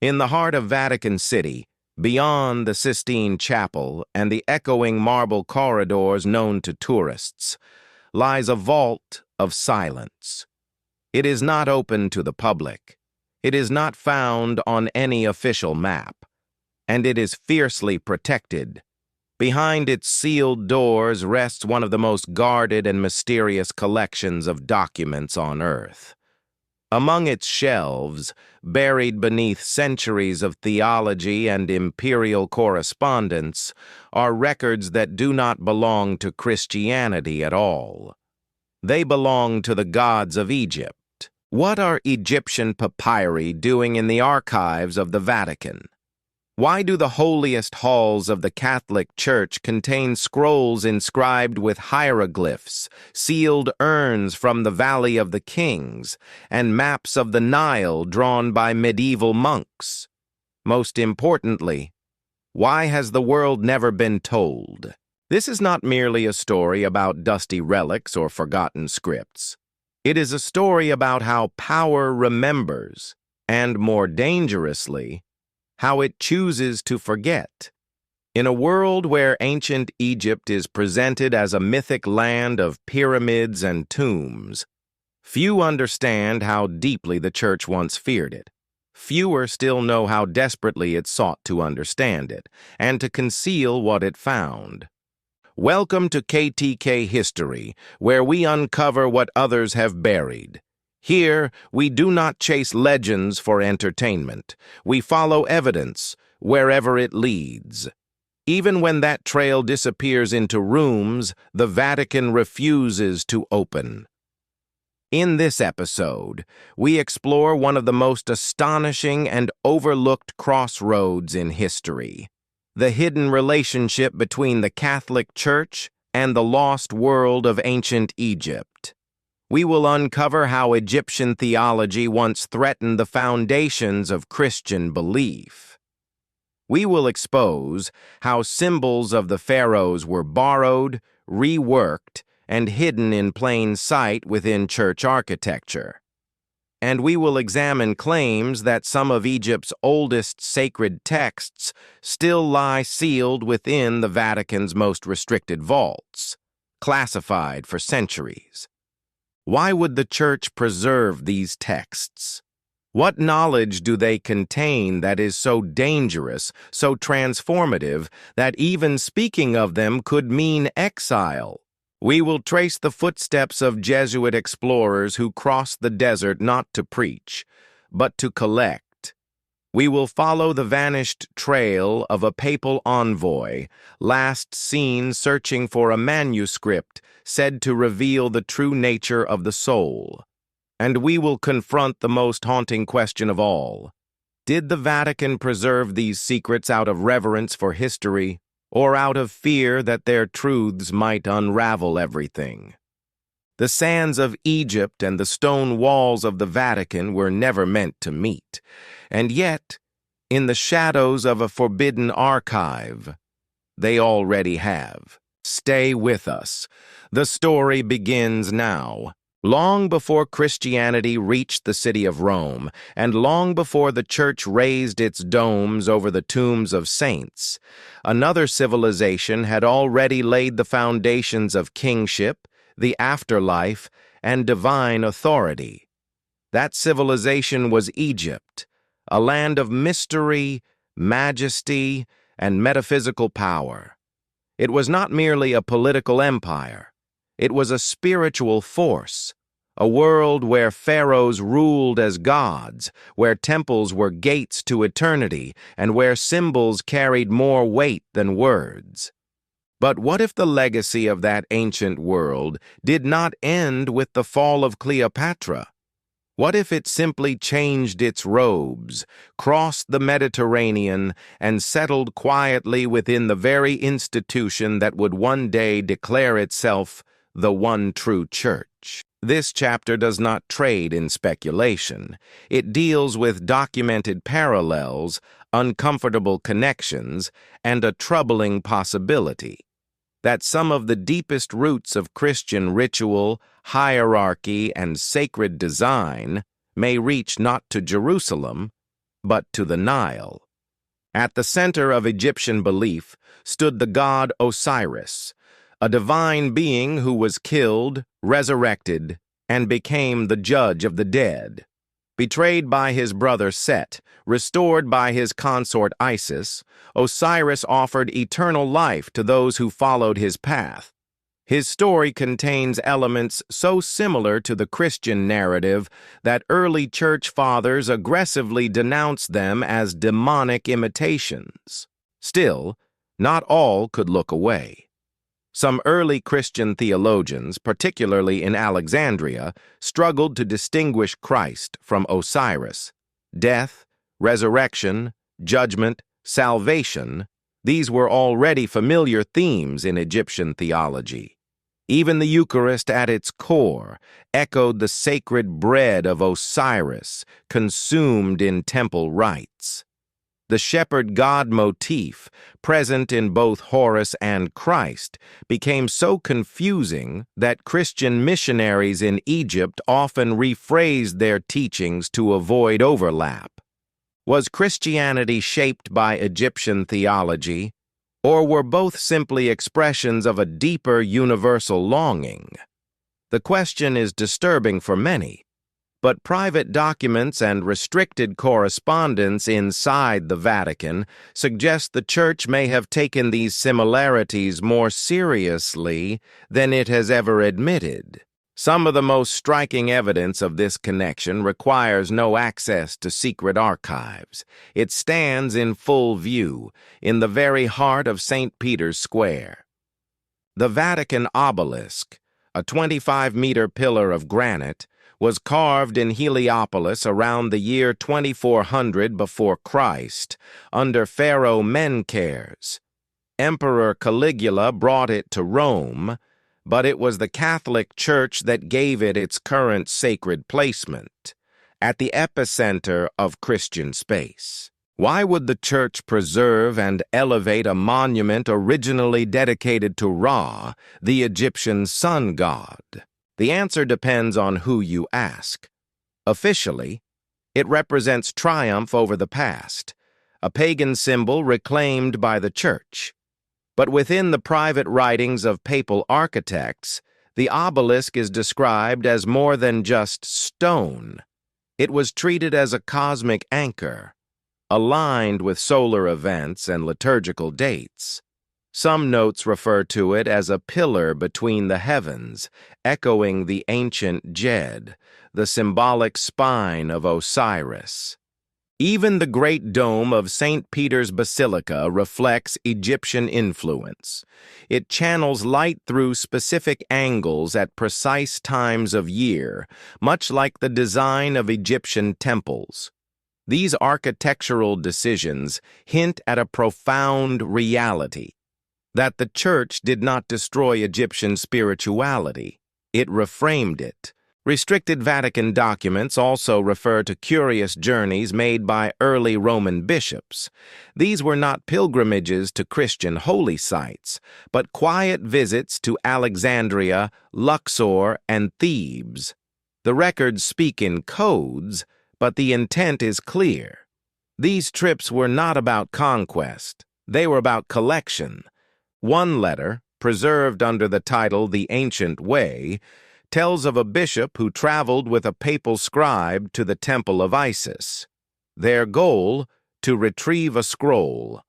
In the heart of Vatican City, beyond the Sistine Chapel and the echoing marble corridors known to tourists, lies a vault of silence. It is not open to the public. It is not found on any official map, and it is fiercely protected. Behind its sealed doors rests one of the most guarded and mysterious collections of documents on Earth. Among its shelves, buried beneath centuries of theology and imperial correspondence, are records that do not belong to Christianity at all. They belong to the gods of Egypt. What are Egyptian papyri doing in the archives of the Vatican? Why do the holiest halls of the Catholic Church contain scrolls inscribed with hieroglyphs, sealed urns from the Valley of the Kings, and maps of the Nile drawn by medieval monks? Most importantly, why has the world never been told? This is not merely a story about dusty relics or forgotten scripts. It is a story about how power remembers, and more dangerously, how it chooses to forget. In a world where ancient Egypt is presented as a mythic land of pyramids and tombs, few understand how deeply the Church once feared it. Fewer still know how desperately it sought to understand it, and to conceal what it found. Welcome to KTK History, where we uncover what others have buried. Here, we do not chase legends for entertainment. We follow evidence wherever it leads. Even when that trail disappears into rooms the Vatican refuses to open. In this episode, we explore one of the most astonishing and overlooked crossroads in history: the hidden relationship between the Catholic Church and the lost world of ancient Egypt. We will uncover how Egyptian theology once threatened the foundations of Christian belief. We will expose how symbols of the pharaohs were borrowed, reworked, and hidden in plain sight within church architecture. And we will examine claims that some of Egypt's oldest sacred texts still lie sealed within the Vatican's most restricted vaults, classified for centuries. Why would the Church preserve these texts? What knowledge do they contain that is so dangerous, so transformative, that even speaking of them could mean exile? We will trace the footsteps of Jesuit explorers who crossed the desert not to preach, but to collect. We will follow the vanished trail of a papal envoy, last seen searching for a manuscript said to reveal the true nature of the soul. And we will confront the most haunting question of all. Did the Vatican preserve these secrets out of reverence for history, or out of fear that their truths might unravel everything? The sands of Egypt and the stone walls of the Vatican were never meant to meet, and yet, in the shadows of a forbidden archive, they already have. Stay with us. The story begins now. Long before Christianity reached the city of Rome, and long before the Church raised its domes over the tombs of saints, another civilization had already laid the foundations of kingship, the afterlife, and divine authority. That civilization was Egypt, a land of mystery, majesty, and metaphysical power. It was not merely a political empire. It was a spiritual force, a world where pharaohs ruled as gods, where temples were gates to eternity, and where symbols carried more weight than words. But what if the legacy of that ancient world did not end with the fall of Cleopatra? What if it simply changed its robes, crossed the Mediterranean, and settled quietly within the very institution that would one day declare itself the one true church? This chapter does not trade in speculation. It deals with documented parallels, uncomfortable connections, and a troubling possibility: that some of the deepest roots of Christian ritual, hierarchy, and sacred design may reach not to Jerusalem, but to the Nile. At the center of Egyptian belief stood the god Osiris, a divine being who was killed, resurrected, and became the judge of the dead. Betrayed by his brother Set, restored by his consort Isis, Osiris offered eternal life to those who followed his path. His story contains elements so similar to the Christian narrative that early church fathers aggressively denounced them as demonic imitations. Still, not all could look away. Some early Christian theologians, particularly in Alexandria, struggled to distinguish Christ from Osiris. Death, resurrection, judgment, salvation, these were already familiar themes in Egyptian theology. Even the Eucharist at its core echoed the sacred bread of Osiris, consumed in temple rites. The shepherd god motif, present in both Horus and Christ, became so confusing that Christian missionaries in Egypt often rephrased their teachings to avoid overlap. Was Christianity shaped by Egyptian theology, or were both simply expressions of a deeper universal longing? The question is disturbing for many, but private documents and restricted correspondence inside the Vatican suggest the Church may have taken these similarities more seriously than it has ever admitted. Some of the most striking evidence of this connection requires no access to secret archives. It stands in full view in the very heart of St. Peter's Square. The Vatican obelisk, a 25-meter pillar of granite, was carved in Heliopolis around the year 2400 before Christ, under Pharaoh Menkares. Emperor Caligula brought it to Rome, but it was the Catholic Church that gave it its current sacred placement, at the epicenter of Christian space. Why would the Church preserve and elevate a monument originally dedicated to Ra, the Egyptian sun god? The answer depends on who you ask. Officially, it represents triumph over the past, a pagan symbol reclaimed by the Church. But within the private writings of papal architects, the obelisk is described as more than just stone. It was treated as a cosmic anchor, aligned with solar events and liturgical dates. Some notes refer to it as a pillar between the heavens, echoing the ancient Djed, the symbolic spine of Osiris. Even the Great Dome of St. Peter's Basilica reflects Egyptian influence. It channels light through specific angles at precise times of year, much like the design of Egyptian temples. These architectural decisions hint at a profound reality: that the Church did not destroy Egyptian spirituality, it reframed it. Restricted Vatican documents also refer to curious journeys made by early Roman bishops. These were not pilgrimages to Christian holy sites, but quiet visits to Alexandria, Luxor, and Thebes. The records speak in codes, but the intent is clear. These trips were not about conquest, they were about collection. One letter, preserved under the title The Ancient Way, tells of a bishop who traveled with a papal scribe to the temple of Isis. Their goal, to retrieve a scroll.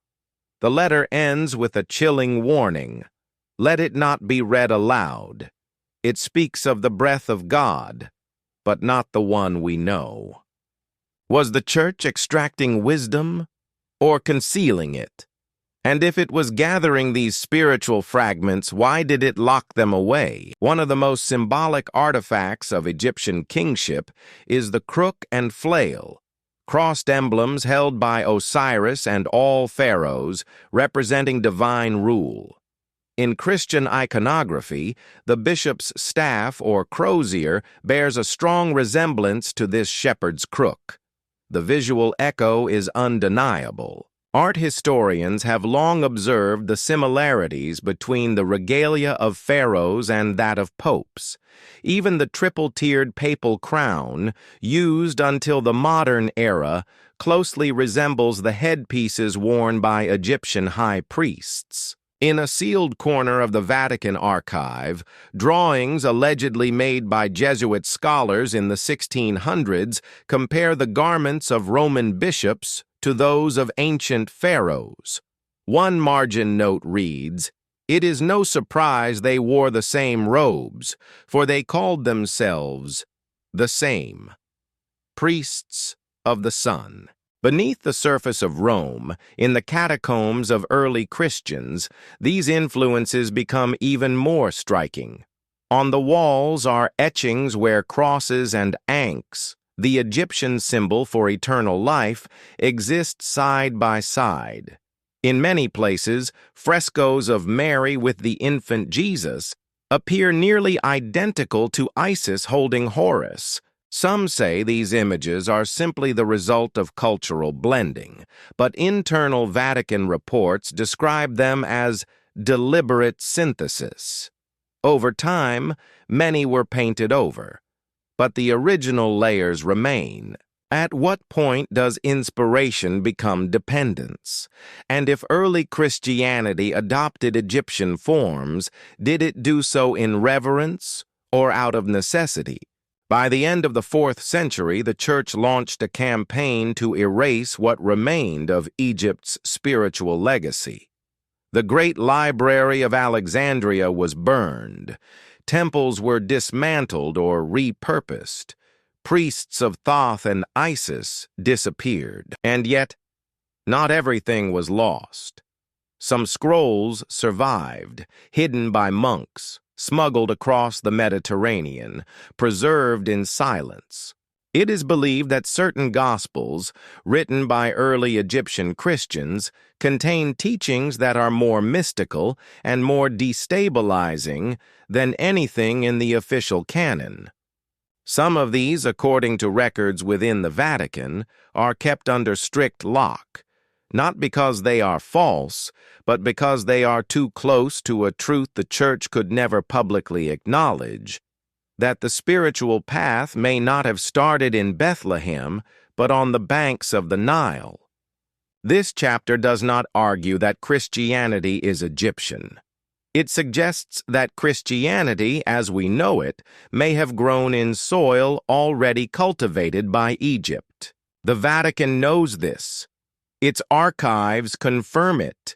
The letter ends with a chilling warning: let it not be read aloud. It speaks of the breath of God, but not the one we know. Was the Church extracting wisdom or concealing it? And if it was gathering these spiritual fragments, why did it lock them away? One of the most symbolic artifacts of Egyptian kingship is the crook and flail, crossed emblems held by Osiris and all pharaohs, representing divine rule. In Christian iconography, the bishop's staff or crozier bears a strong resemblance to this shepherd's crook. The visual echo is undeniable. Art historians have long observed the similarities between the regalia of pharaohs and that of popes. Even the triple-tiered papal crown, used until the modern era, closely resembles the headpieces worn by Egyptian high priests. In a sealed corner of the Vatican archive, drawings allegedly made by Jesuit scholars in the 1600s compare the garments of Roman bishops to those of ancient pharaohs. One margin note reads, "It is no surprise they wore the same robes, for they called themselves the same priests of the sun." Beneath the surface of Rome, in the catacombs of early Christians, these influences become even more striking. On the walls are etchings where crosses and ankhs, the Egyptian symbol for eternal life, exist side by side. In many places, frescoes of Mary with the infant Jesus appear nearly identical to Isis holding Horus. Some say these images are simply the result of cultural blending, but internal Vatican reports describe them as deliberate synthesis. Over time, many were painted over, but the original layers remain. At what point does inspiration become dependence? And if early Christianity adopted Egyptian forms, did it do so in reverence or out of necessity? By the end of the 4th century, the Church launched a campaign to erase what remained of Egypt's spiritual legacy. The Great Library of Alexandria was burned. Temples were dismantled or repurposed. Priests of Thoth and Isis disappeared. And yet, not everything was lost. Some scrolls survived, hidden by monks, smuggled across the Mediterranean, preserved in silence. It is believed that certain Gospels, written by early Egyptian Christians, contain teachings that are more mystical and more destabilizing than anything in the official canon. Some of these, according to records within the Vatican, are kept under strict lock, not because they are false, but because they are too close to a truth the Church could never publicly acknowledge, that the spiritual path may not have started in Bethlehem, but on the banks of the Nile. This chapter does not argue that Christianity is Egyptian. It suggests that Christianity, as we know it, may have grown in soil already cultivated by Egypt. The Vatican knows this. Its archives confirm it,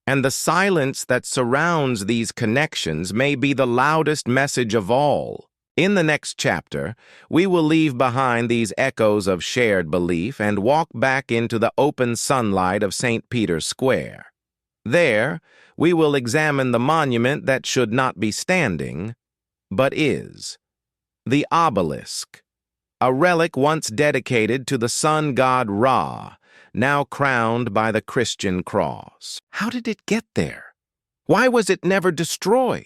and the silence that surrounds these connections may be the loudest message of all. In the next chapter, we will leave behind these echoes of shared belief and walk back into the open sunlight of St. Peter's Square. There, we will examine the monument that should not be standing, but is. The obelisk, a relic once dedicated to the sun god Ra, now crowned by the Christian cross. How did it get there? Why was it never destroyed?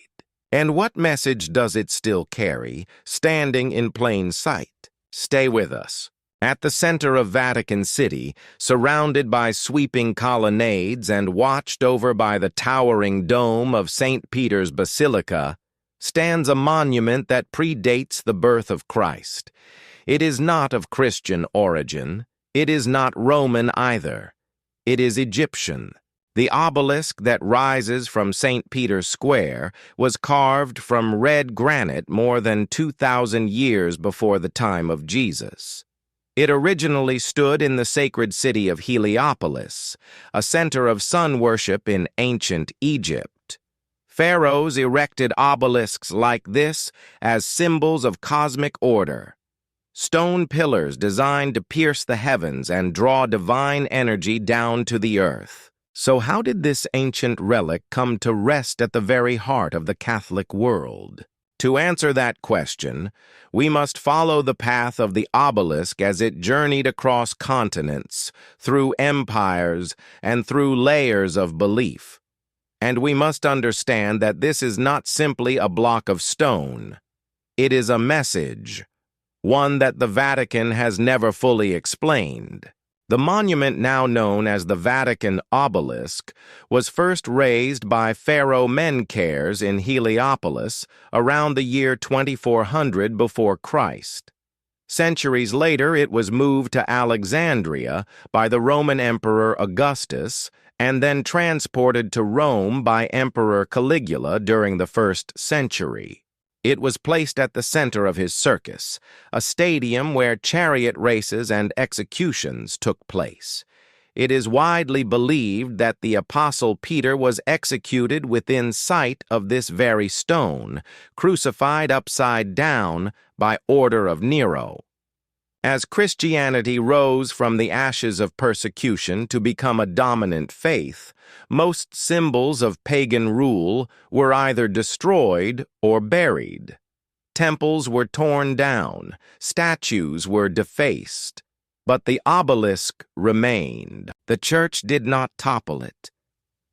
And what message does it still carry, standing in plain sight? Stay with us. At the center of Vatican City, surrounded by sweeping colonnades and watched over by the towering dome of St. Peter's Basilica, stands a monument that predates the birth of Christ. It is not of Christian origin. It is not Roman either. It is Egyptian. The obelisk that rises from St. Peter's Square was carved from red granite more than 2,000 years before the time of Jesus. It originally stood in the sacred city of Heliopolis, a center of sun worship in ancient Egypt. Pharaohs erected obelisks like this as symbols of cosmic order. Stone pillars designed to pierce the heavens and draw divine energy down to the earth. So how did this ancient relic come to rest at the very heart of the Catholic world? To answer that question, we must follow the path of the obelisk as it journeyed across continents, through empires, and through layers of belief. And we must understand that this is not simply a block of stone. It is a message, one that the Vatican has never fully explained. The monument, now known as the Vatican obelisk, was first raised by Pharaoh Menkares in Heliopolis around the year 2400 before Christ. Centuries later, it was moved to Alexandria by the Roman Emperor Augustus and then transported to Rome by Emperor Caligula during the 1st century. It was placed at the center of his circus, a stadium where chariot races and executions took place. It is widely believed that the Apostle Peter was executed within sight of this very stone, crucified upside down by order of Nero. As Christianity rose from the ashes of persecution to become a dominant faith, most symbols of pagan rule were either destroyed or buried. Temples were torn down, statues were defaced, but the obelisk remained. The church did not topple it.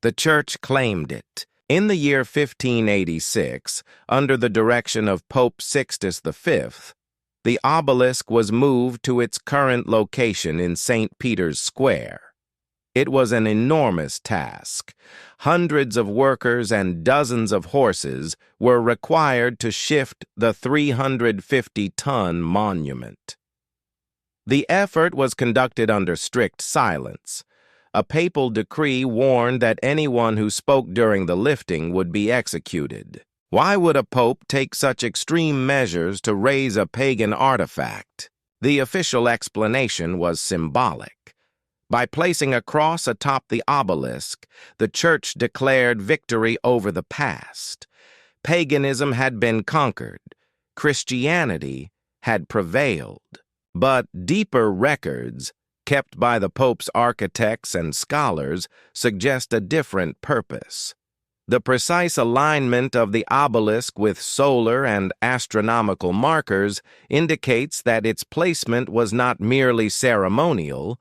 The church claimed it. In the year 1586, under the direction of Pope Sixtus V, the obelisk was moved to its current location in St. Peter's Square. It was an enormous task. Hundreds of workers and dozens of horses were required to shift the 350-ton monument. The effort was conducted under strict silence. A papal decree warned that anyone who spoke during the lifting would be executed. Why would a pope take such extreme measures to raise a pagan artifact? The official explanation was symbolic. By placing a cross atop the obelisk, the church declared victory over the past. Paganism had been conquered. Christianity had prevailed. But deeper records, kept by the Pope's architects and scholars, suggest a different purpose. The precise alignment of the obelisk with solar and astronomical markers indicates that its placement was not merely ceremonial,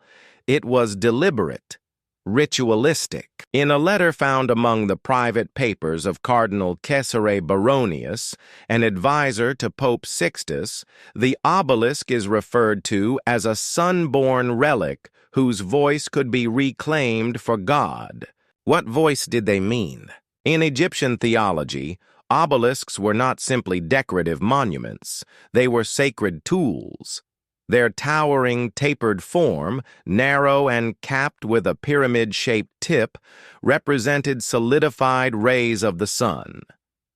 it was deliberate, ritualistic. In a letter found among the private papers of Cardinal Cesare Baronius, an advisor to Pope Sixtus, the obelisk is referred to as a sun-born relic whose voice could be reclaimed for God. What voice did they mean? In Egyptian theology, obelisks were not simply decorative monuments, they were sacred tools. Their towering, tapered form, narrow and capped with a pyramid-shaped tip, represented solidified rays of the sun.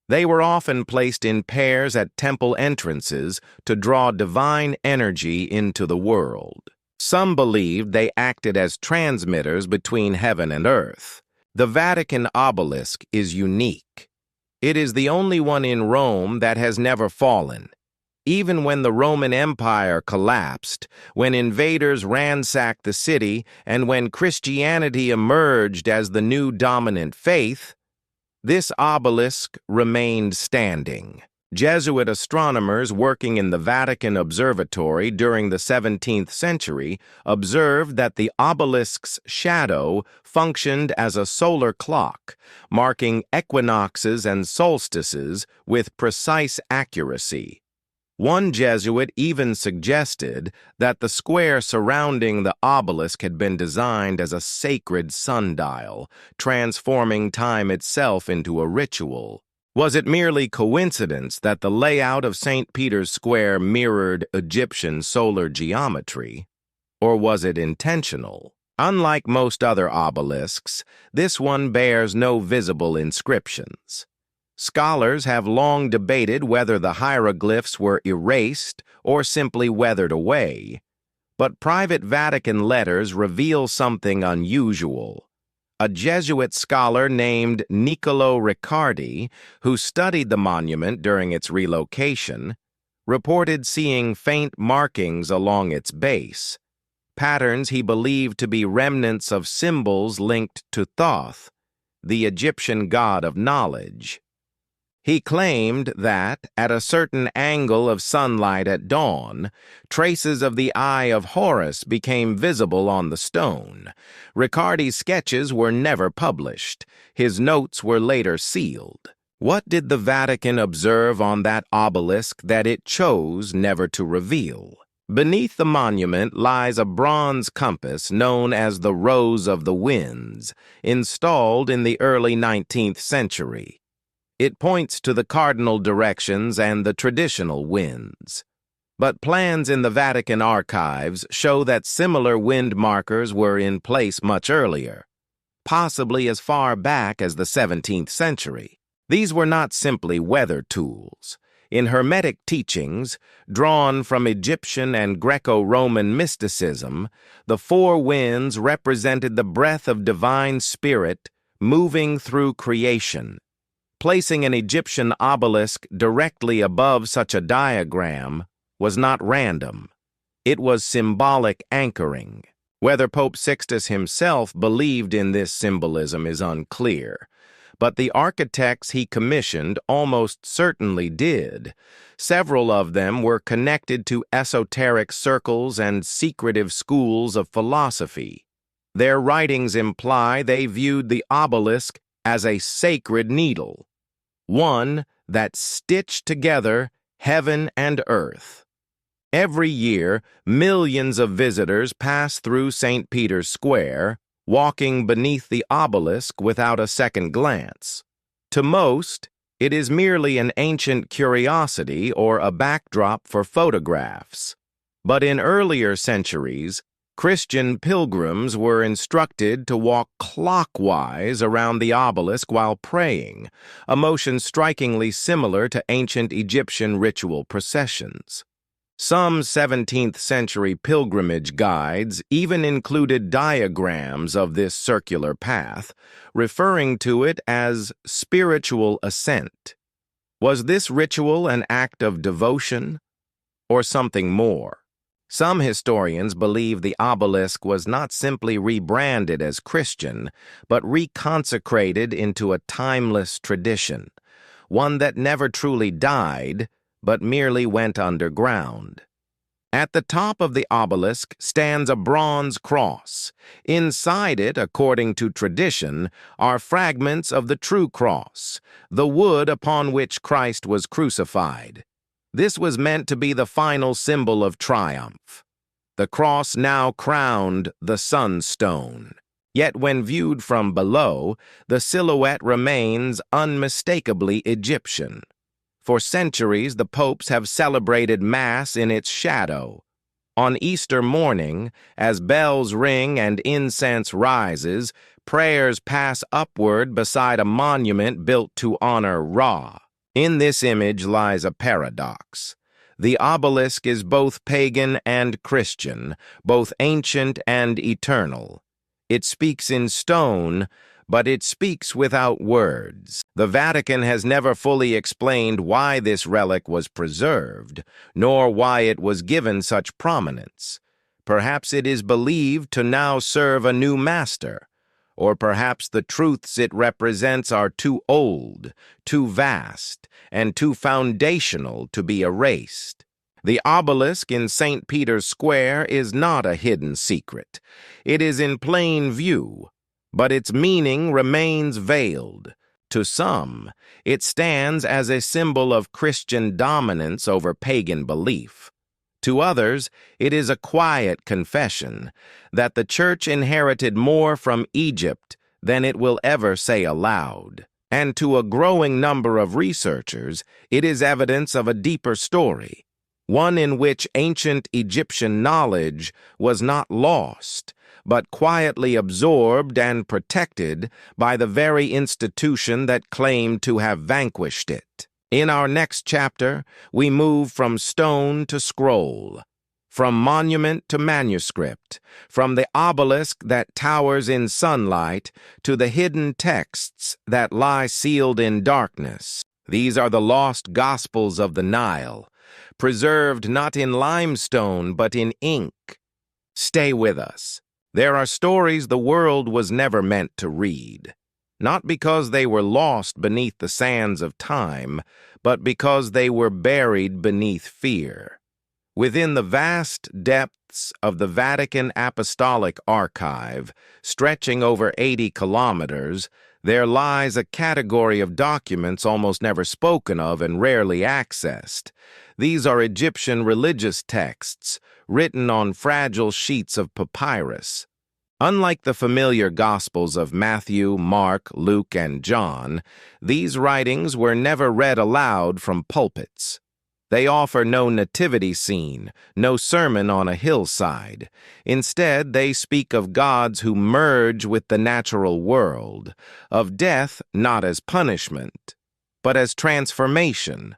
They were often placed in pairs at temple entrances to draw divine energy into the world. Some believed they acted as transmitters between heaven and earth. The Vatican obelisk is unique. It is the only one in Rome that has never fallen. Even when the Roman Empire collapsed, when invaders ransacked the city, and when Christianity emerged as the new dominant faith, this obelisk remained standing. Jesuit astronomers working in the Vatican Observatory during the 17th century observed that the obelisk's shadow functioned as a solar clock, marking equinoxes and solstices with precise accuracy. One Jesuit even suggested that the square surrounding the obelisk had been designed as a sacred sundial, transforming time itself into a ritual. Was it merely coincidence that the layout of St. Peter's Square mirrored Egyptian solar geometry? Or was it intentional? Unlike most other obelisks, this one bears no visible inscriptions. Scholars have long debated whether the hieroglyphs were erased or simply weathered away, but private Vatican letters reveal something unusual. A Jesuit scholar named Niccolo Riccardi, who studied the monument during its relocation, reported seeing faint markings along its base, patterns he believed to be remnants of symbols linked to Thoth, the Egyptian god of knowledge. He claimed that, at a certain angle of sunlight at dawn, traces of the Eye of Horus became visible on the stone. Riccardi's sketches were never published. His notes were later sealed. What did the Vatican observe on that obelisk that it chose never to reveal? Beneath the monument lies a bronze compass known as the Rose of the Winds, installed in the early 19th century. It points to the cardinal directions and the traditional winds. But plans in the Vatican archives show that similar wind markers were in place much earlier, possibly as far back as the 17th century. These were not simply weather tools. In Hermetic teachings, drawn from Egyptian and Greco-Roman mysticism, the four winds represented the breath of divine spirit moving through creation. Placing an Egyptian obelisk directly above such a diagram was not random. It was symbolic anchoring. Whether Pope Sixtus himself believed in this symbolism is unclear, but the architects he commissioned almost certainly did. Several of them were connected to esoteric circles and secretive schools of philosophy. Their writings imply they viewed the obelisk as a sacred needle, one that stitched together heaven and earth. Every year, millions of visitors pass through St. Peter's Square, walking beneath the obelisk without a second glance. To most, it is merely an ancient curiosity or a backdrop for photographs. But in earlier centuries, Christian pilgrims were instructed to walk clockwise around the obelisk while praying, a motion strikingly similar to ancient Egyptian ritual processions. Some 17th century pilgrimage guides even included diagrams of this circular path, referring to it as spiritual ascent. Was this ritual an act of devotion or something more? Some historians believe the obelisk was not simply rebranded as Christian, but reconsecrated into a timeless tradition, one that never truly died, but merely went underground. At the top of the obelisk stands a bronze cross. Inside it, according to tradition, are fragments of the true cross, the wood upon which Christ was crucified. This was meant to be the final symbol of triumph. The cross now crowned the sunstone. Yet when viewed from below, the silhouette remains unmistakably Egyptian. For centuries, the popes have celebrated Mass in its shadow. On Easter morning, as bells ring and incense rises, prayers pass upward beside a monument built to honor Ra. In this image lies a paradox. The obelisk is both pagan and Christian, both ancient and eternal. It speaks in stone, but it speaks without words. The Vatican has never fully explained why this relic was preserved, nor why it was given such prominence. Perhaps it is believed to now serve a new master, or perhaps the truths it represents are too old, too vast, and too foundational to be erased. The obelisk in St. Peter's Square is not a hidden secret. It is in plain view, but its meaning remains veiled. To some, it stands as a symbol of Christian dominance over pagan belief. To others, it is a quiet confession that the Church inherited more from Egypt than it will ever say aloud. And to a growing number of researchers, it is evidence of a deeper story, one in which ancient Egyptian knowledge was not lost, but quietly absorbed and protected by the very institution that claimed to have vanquished it. In our next chapter, we move from stone to scroll, from monument to manuscript, from the obelisk that towers in sunlight to the hidden texts that lie sealed in darkness. These are the lost gospels of the Nile, preserved not in limestone but in ink. Stay with us. There are stories the world was never meant to read, not because they were lost beneath the sands of time, but because they were buried beneath fear. Within the vast depths of the Vatican Apostolic Archive, stretching over 80 kilometers, there lies a category of documents almost never spoken of and rarely accessed. These are Egyptian religious texts, written on fragile sheets of papyrus. Unlike the familiar Gospels of Matthew, Mark, Luke, and John, these writings were never read aloud from pulpits. They offer no nativity scene, no sermon on a hillside. Instead, they speak of gods who merge with the natural world, of death not as punishment, but as transformation,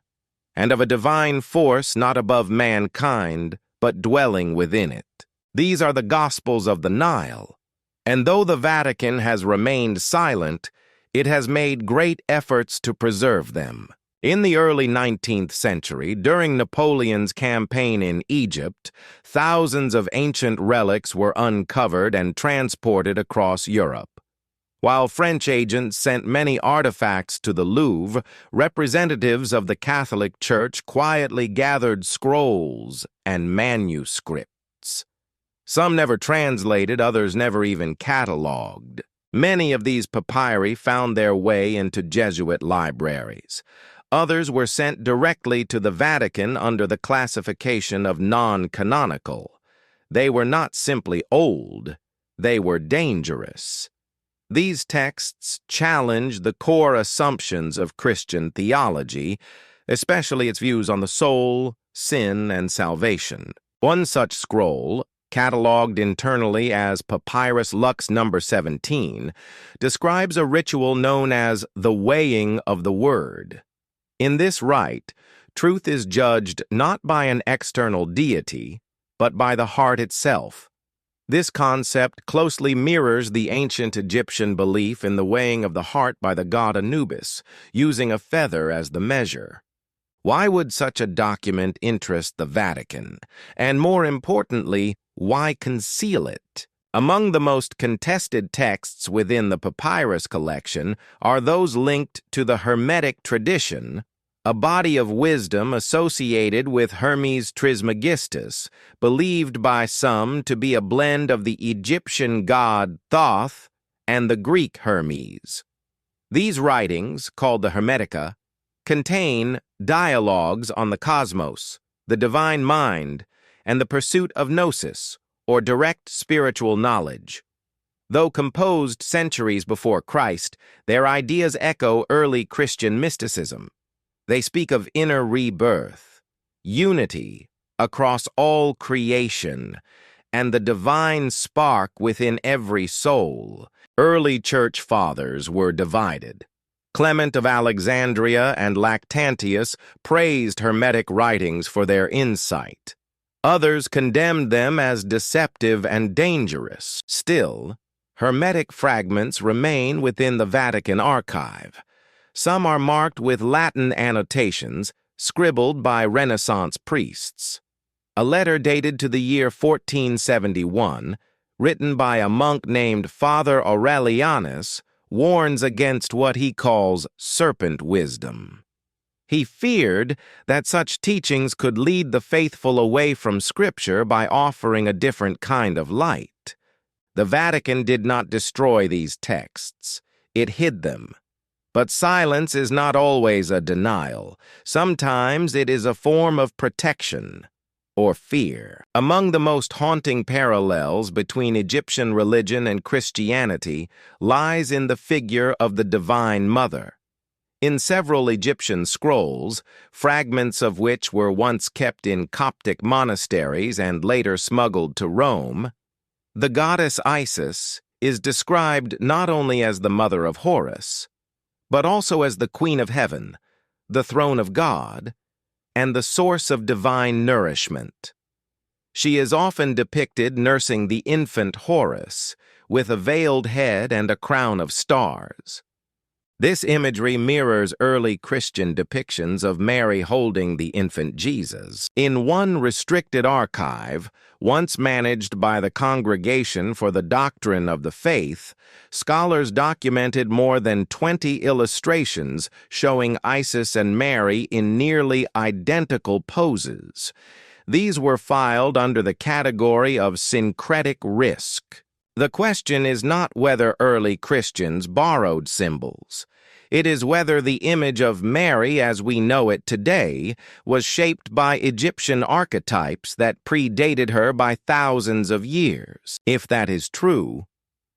and of a divine force not above mankind, but dwelling within it. These are the Gospels of the Nile, and though the Vatican has remained silent, it has made great efforts to preserve them. In the early 19th century, during Napoleon's campaign in Egypt, thousands of ancient relics were uncovered and transported across Europe. While French agents sent many artifacts to the Louvre, representatives of the Catholic Church quietly gathered scrolls and manuscripts. Some never translated, others never even catalogued. Many of these papyri found their way into Jesuit libraries. Others were sent directly to the Vatican under the classification of non-canonical. They were not simply old, they were dangerous. These texts challenge the core assumptions of Christian theology, especially its views on the soul, sin, and salvation. One such scroll, catalogued internally as Papyrus Lux number 17, describes a ritual known as the weighing of the word. In this rite, truth is judged not by an external deity, but by the heart itself. This concept closely mirrors the ancient Egyptian belief in the weighing of the heart by the god Anubis, using a feather as the measure. Why would such a document interest the Vatican? And more importantly, why conceal it? Among the most contested texts within the papyrus collection are those linked to the Hermetic tradition, a body of wisdom associated with Hermes Trismegistus, believed by some to be a blend of the Egyptian god Thoth and the Greek Hermes. These writings, called the Hermetica, contain dialogues on the cosmos, the divine mind, and the pursuit of gnosis, or direct spiritual knowledge. Though composed centuries before Christ, their ideas echo early Christian mysticism. They speak of inner rebirth, unity across all creation, and the divine spark within every soul. Early church fathers were divided. Clement of Alexandria and Lactantius praised Hermetic writings for their insight. Others condemned them as deceptive and dangerous. Still, Hermetic fragments remain within the Vatican archive. Some are marked with Latin annotations, scribbled by Renaissance priests. A letter dated to the year 1471, written by a monk named Father Aurelianus, warns against what he calls serpent wisdom. He feared that such teachings could lead the faithful away from Scripture by offering a different kind of light. The Vatican did not destroy these texts. It hid them. But silence is not always a denial. Sometimes it is a form of protection or fear. Among the most haunting parallels between Egyptian religion and Christianity lies in the figure of the Divine Mother. In several Egyptian scrolls, fragments of which were once kept in Coptic monasteries and later smuggled to Rome, the goddess Isis is described not only as the mother of Horus, but also as the Queen of Heaven, the throne of God, and the source of divine nourishment. She is often depicted nursing the infant Horus, with a veiled head and a crown of stars. This imagery mirrors early Christian depictions of Mary holding the infant Jesus. In one restricted archive, once managed by the Congregation for the Doctrine of the Faith, scholars documented more than 20 illustrations showing Isis and Mary in nearly identical poses. These were filed under the category of syncretic risk. The question is not whether early Christians borrowed symbols. It is whether the image of Mary as we know it today was shaped by Egyptian archetypes that predated her by thousands of years. If that is true,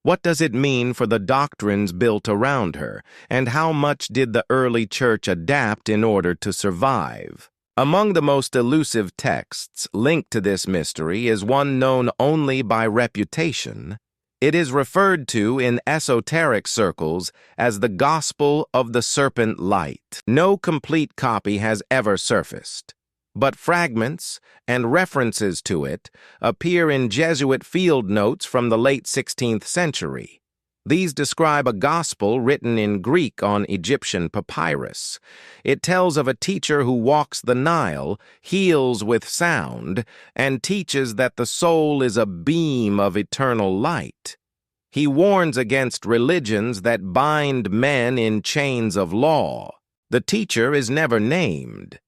what does it mean for the doctrines built around her, and how much did the early church adapt in order to survive? Among the most elusive texts linked to this mystery is one known only by reputation. It is referred to in esoteric circles as the Gospel of the Serpent Light. No complete copy has ever surfaced, but fragments and references to it appear in Jesuit field notes from the late 16th century. These describe a gospel written in Greek on Egyptian papyrus. It tells of a teacher who walks the Nile, heals with sound, and teaches that the soul is a beam of eternal light. He warns against religions that bind men in chains of law. The teacher is never named.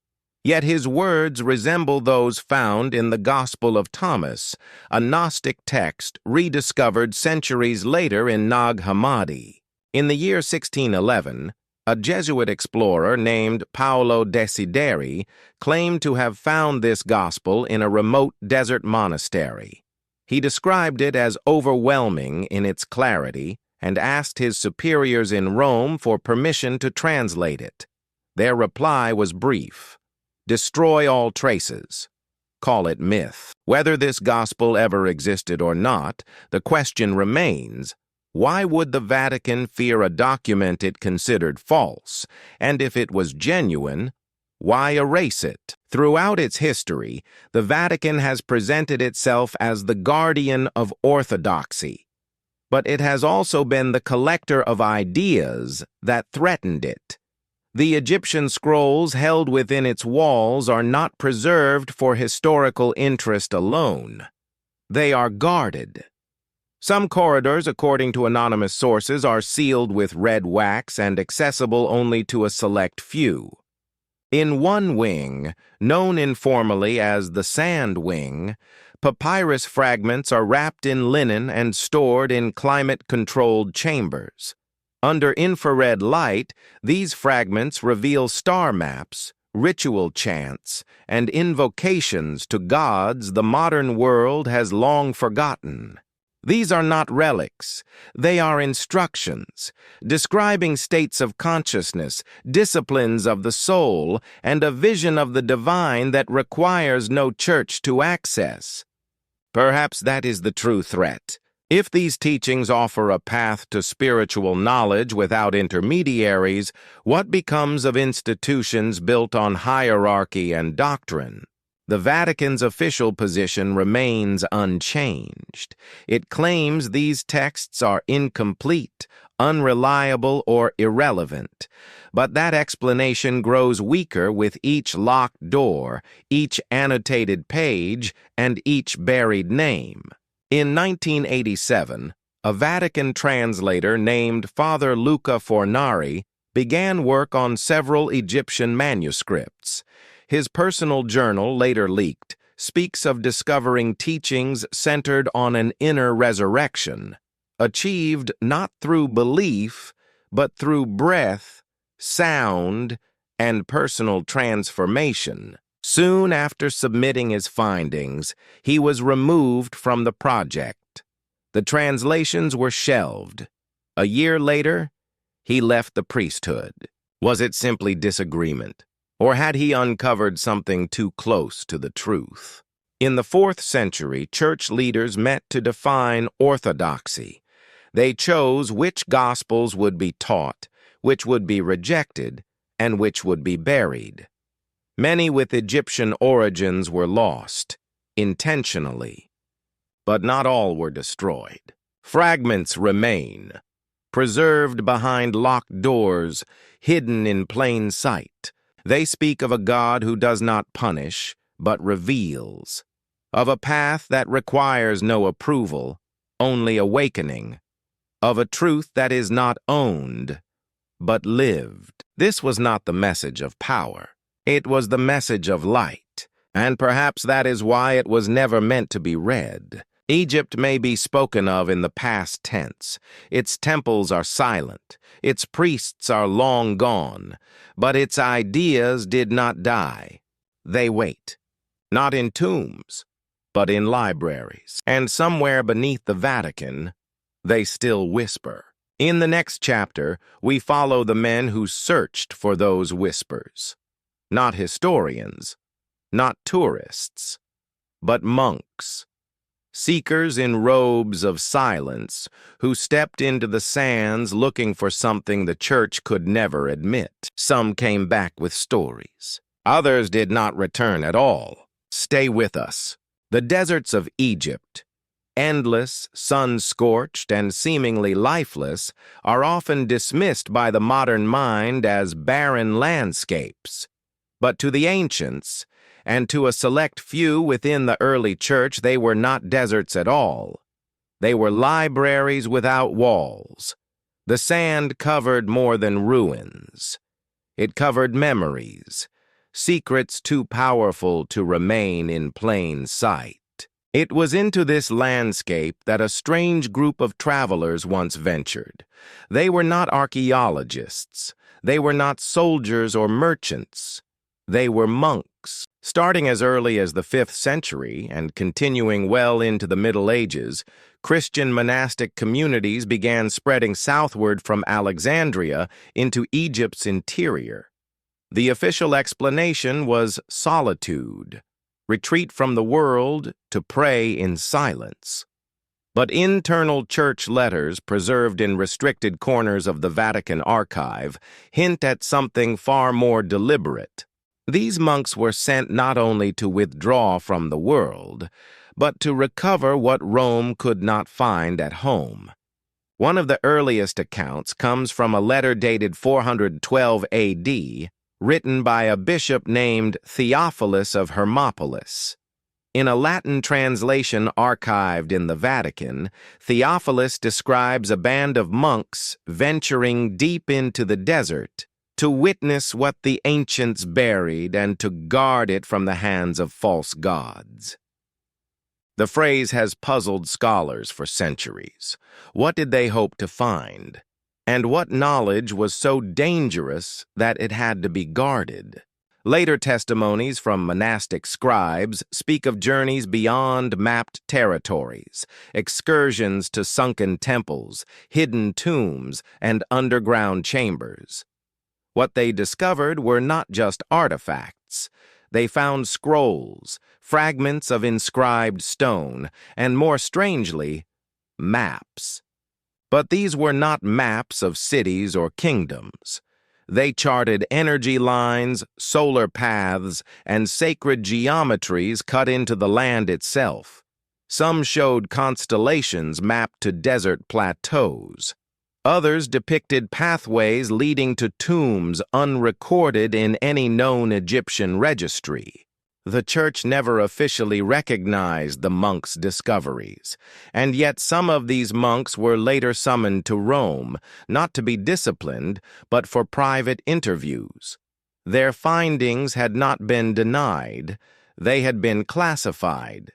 Yet his words resemble those found in the Gospel of Thomas, a Gnostic text rediscovered centuries later in Nag Hammadi. In the year 1611, a Jesuit explorer named Paolo Desideri claimed to have found this gospel in a remote desert monastery. He described it as overwhelming in its clarity and asked his superiors in Rome for permission to translate it. Their reply was brief: destroy all traces. Call it myth. Whether this gospel ever existed or not, the question remains, why would the Vatican fear a document it considered false? And if it was genuine, why erase it? Throughout its history, the Vatican has presented itself as the guardian of orthodoxy, but it has also been the collector of ideas that threatened it. The Egyptian scrolls held within its walls are not preserved for historical interest alone. They are guarded. Some corridors, according to anonymous sources, are sealed with red wax and accessible only to a select few. In one wing, known informally as the Sand Wing, papyrus fragments are wrapped in linen and stored in climate-controlled chambers. Under infrared light, these fragments reveal star maps, ritual chants, and invocations to gods the modern world has long forgotten. These are not relics. They are instructions, describing states of consciousness, disciplines of the soul, and a vision of the divine that requires no church to access. Perhaps that is the true threat. If these teachings offer a path to spiritual knowledge without intermediaries, what becomes of institutions built on hierarchy and doctrine? The Vatican's official position remains unchanged. It claims these texts are incomplete, unreliable, or irrelevant. But that explanation grows weaker with each locked door, each annotated page, and each buried name. In 1987, a Vatican translator named Father Luca Fornari began work on several Egyptian manuscripts. His personal journal, later leaked, speaks of discovering teachings centered on an inner resurrection, achieved not through belief, but through breath, sound, and personal transformation. Soon after submitting his findings, he was removed from the project. The translations were shelved. A year later, he left the priesthood. Was it simply disagreement? Or had he uncovered something too close to the truth? In the 4th century, church leaders met to define orthodoxy. They chose which gospels would be taught, which would be rejected, and which would be buried. Many with Egyptian origins were lost, intentionally. But not all were destroyed. Fragments remain, preserved behind locked doors, hidden in plain sight. They speak of a God who does not punish, but reveals, of a path that requires no approval, only awakening, of a truth that is not owned, but lived. This was not the message of power. It was the message of light, And perhaps that is why it was never meant to be read. Egypt may be spoken of in the past tense. Its temples are silent. Its priests are long gone. But its ideas did not die. They wait. Not in tombs, but in libraries. And somewhere beneath the Vatican, they still whisper. In the next chapter, we follow the men who searched for those whispers. Not historians, not tourists, but monks. Seekers in robes of silence who stepped into the sands looking for something the church could never admit. Some came back with stories. Others did not return at all. Stay with us. The deserts of Egypt, endless, sun-scorched, and seemingly lifeless, are often dismissed by the modern mind as barren landscapes. But to the ancients, and to a select few within the early church, they were not deserts at all. They were libraries without walls. The sand covered more than ruins. It covered memories, secrets too powerful to remain in plain sight. It was into this landscape that a strange group of travelers once ventured. They were not archaeologists. They were not soldiers or merchants. They were monks. Starting as early as the 5th century and continuing well into the Middle Ages, Christian monastic communities began spreading southward from Alexandria into Egypt's interior. The official explanation was solitude, retreat from the world to pray in silence. But internal church letters preserved in restricted corners of the Vatican archive hint at something far more deliberate. These monks were sent not only to withdraw from the world, but to recover what Rome could not find at home. One of the earliest accounts comes from a letter dated 412 AD, written by a bishop named Theophilus of Hermopolis. In a Latin translation archived in the Vatican, Theophilus describes a band of monks venturing deep into the desert to witness what the ancients buried and to guard it from the hands of false gods. The phrase has puzzled scholars for centuries. What did they hope to find? And what knowledge was so dangerous that it had to be guarded? Later testimonies from monastic scribes speak of journeys beyond mapped territories, excursions to sunken temples, hidden tombs, and underground chambers. What they discovered were not just artifacts. They found scrolls, fragments of inscribed stone, and more strangely, maps. But these were not maps of cities or kingdoms. They charted energy lines, solar paths, and sacred geometries cut into the land itself. Some showed constellations mapped to desert plateaus. Others depicted pathways leading to tombs unrecorded in any known Egyptian registry. The church never officially recognized the monks' discoveries, and yet some of these monks were later summoned to Rome, not to be disciplined, but for private interviews. Their findings had not been denied, they had been classified.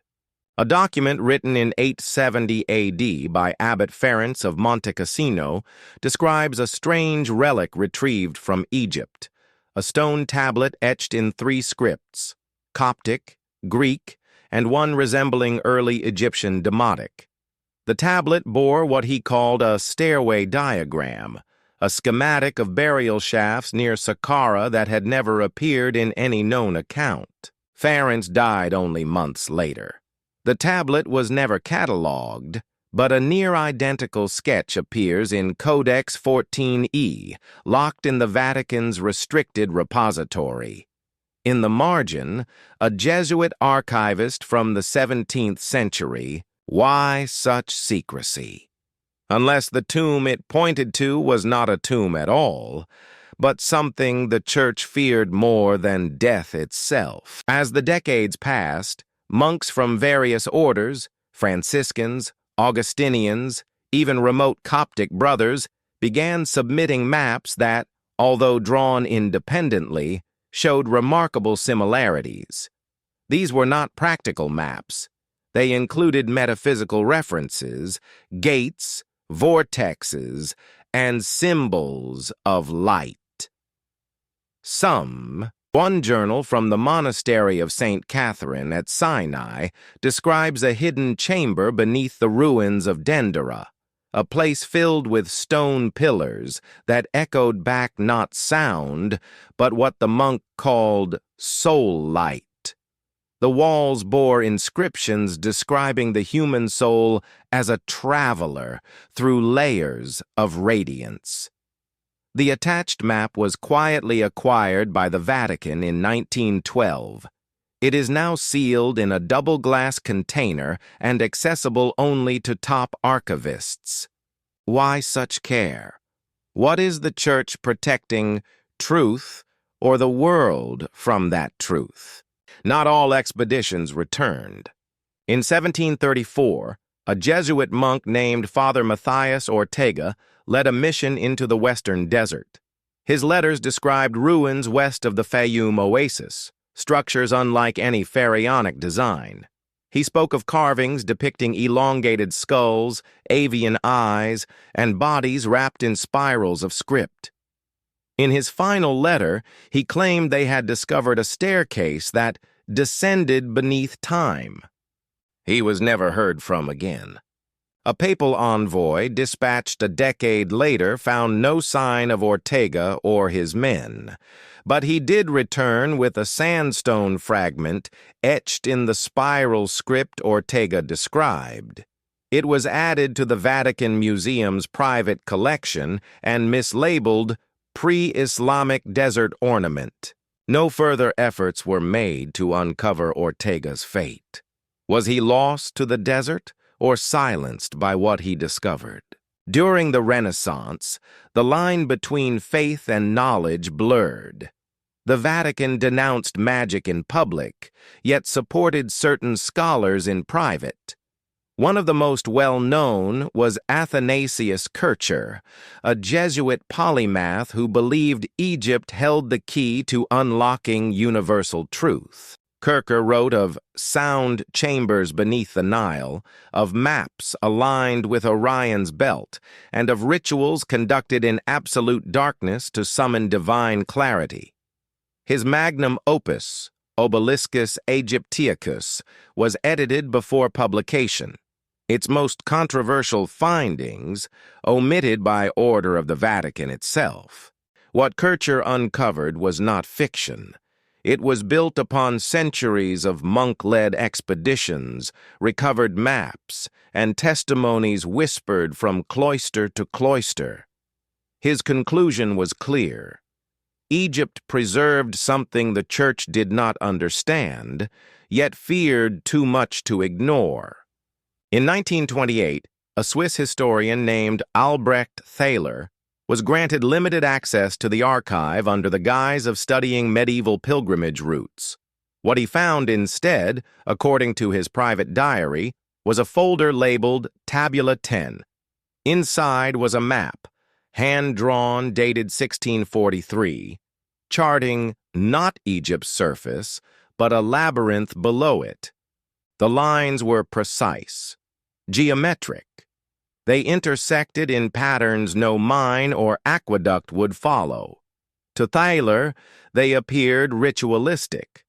A document written in 870 AD by Abbot Ferenc of Monte Cassino describes a strange relic retrieved from Egypt, a stone tablet etched in 3 scripts: Coptic, Greek, and one resembling early Egyptian Demotic. The tablet bore what he called a stairway diagram, a schematic of burial shafts near Saqqara that had never appeared in any known account. Ferenc died only months later. The tablet was never catalogued, but a near-identical sketch appears in Codex 14e, locked in the Vatican's restricted repository. In the margin, a Jesuit archivist from the 17th century. Why such secrecy? Unless the tomb it pointed to was not a tomb at all, but something the church feared more than death itself. As the decades passed, monks from various orders, Franciscans, Augustinians, even remote Coptic brothers, began submitting maps that, although drawn independently, showed remarkable similarities. These were not practical maps. They included metaphysical references, gates, vortexes, and symbols of light. One journal from the monastery of St. Catherine at Sinai describes a hidden chamber beneath the ruins of Dendera, a place filled with stone pillars that echoed back not sound, but what the monk called soul light. The walls bore inscriptions describing the human soul as a traveler through layers of radiance. The attached map was quietly acquired by the Vatican in 1912. It is now sealed in a double-glass container and accessible only to top archivists. Why such care? What is the Church protecting, truth or the world from that truth? Not all expeditions returned. In 1734, a Jesuit monk named Father Matthias Ortega led a mission into the western desert. His letters described ruins west of the Fayoum oasis, structures unlike any pharaonic design. He spoke of carvings depicting elongated skulls, avian eyes, and bodies wrapped in spirals of script. In his final letter, he claimed they had discovered a staircase that descended beneath time. He was never heard from again. A papal envoy dispatched a decade later found no sign of Ortega or his men, but he did return with a sandstone fragment etched in the spiral script Ortega described. It was added to the Vatican Museum's private collection and mislabeled pre-Islamic desert ornament. No further efforts were made to uncover Ortega's fate. Was he lost to the desert or silenced by what he discovered? During the Renaissance, the line between faith and knowledge blurred. The Vatican denounced magic in public, yet supported certain scholars in private. One of the most well-known was Athanasius Kircher, a Jesuit polymath who believed Egypt held the key to unlocking universal truth. Kircher wrote of sound chambers beneath the Nile, of maps aligned with Orion's belt, and of rituals conducted in absolute darkness to summon divine clarity. His magnum opus, Obeliscus Aegyptiacus, was edited before publication. Its most controversial findings omitted by order of the Vatican itself. What Kircher uncovered was not fiction. It was built upon centuries of monk-led expeditions, recovered maps, and testimonies whispered from cloister to cloister. His conclusion was clear. Egypt preserved something the Church did not understand, yet feared too much to ignore. In 1928, a Swiss historian named Albrecht Thaler was granted limited access to the archive under the guise of studying medieval pilgrimage routes. What he found instead, according to his private diary, was a folder labeled Tabula 10. Inside was a map, hand-drawn, dated 1643, charting not Egypt's surface, but a labyrinth below it. The lines were precise, geometric. They intersected in patterns no mine or aqueduct would follow. To Thaler, they appeared ritualistic,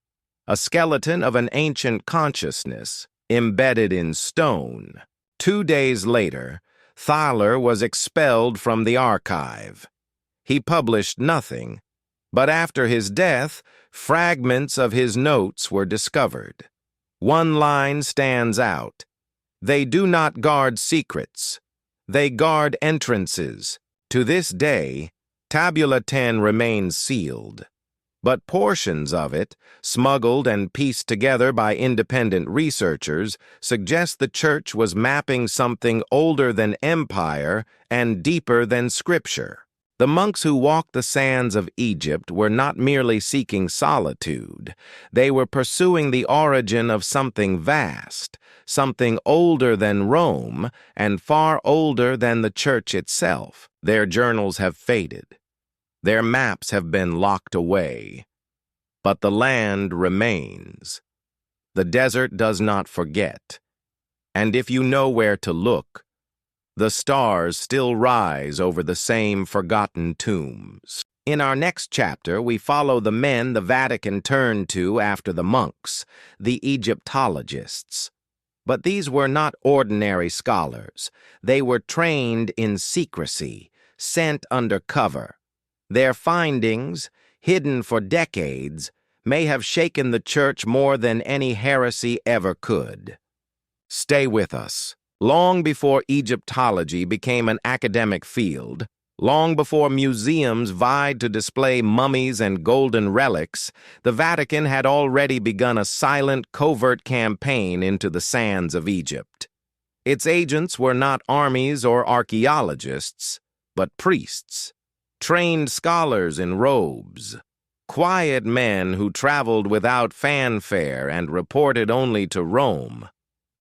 a skeleton of an ancient consciousness embedded in stone. 2 days later, Thaler was expelled from the archive. He published nothing, but after his death, fragments of his notes were discovered. One line stands out. They do not guard secrets. They guard entrances. To this day, Tabula 10 remains sealed, but portions of it, smuggled and pieced together by independent researchers, suggest the Church was mapping something older than empire and deeper than scripture. The monks who walked the sands of Egypt were not merely seeking solitude. They were pursuing the origin of something vast, something older than Rome and far older than the Church itself. Their journals have faded. Their maps have been locked away. But the land remains. The desert does not forget. And if you know where to look, the stars still rise over the same forgotten tombs. In our next chapter, we follow the men the Vatican turned to after the monks, the Egyptologists. But these were not ordinary scholars. They were trained in secrecy, sent under cover. Their findings, hidden for decades, may have shaken the Church more than any heresy ever could. Stay with us. Long before Egyptology became an academic field, long before museums vied to display mummies and golden relics, the Vatican had already begun a silent, covert campaign into the sands of Egypt. Its agents were not armies or archaeologists, but priests, trained scholars in robes, quiet men who traveled without fanfare and reported only to Rome.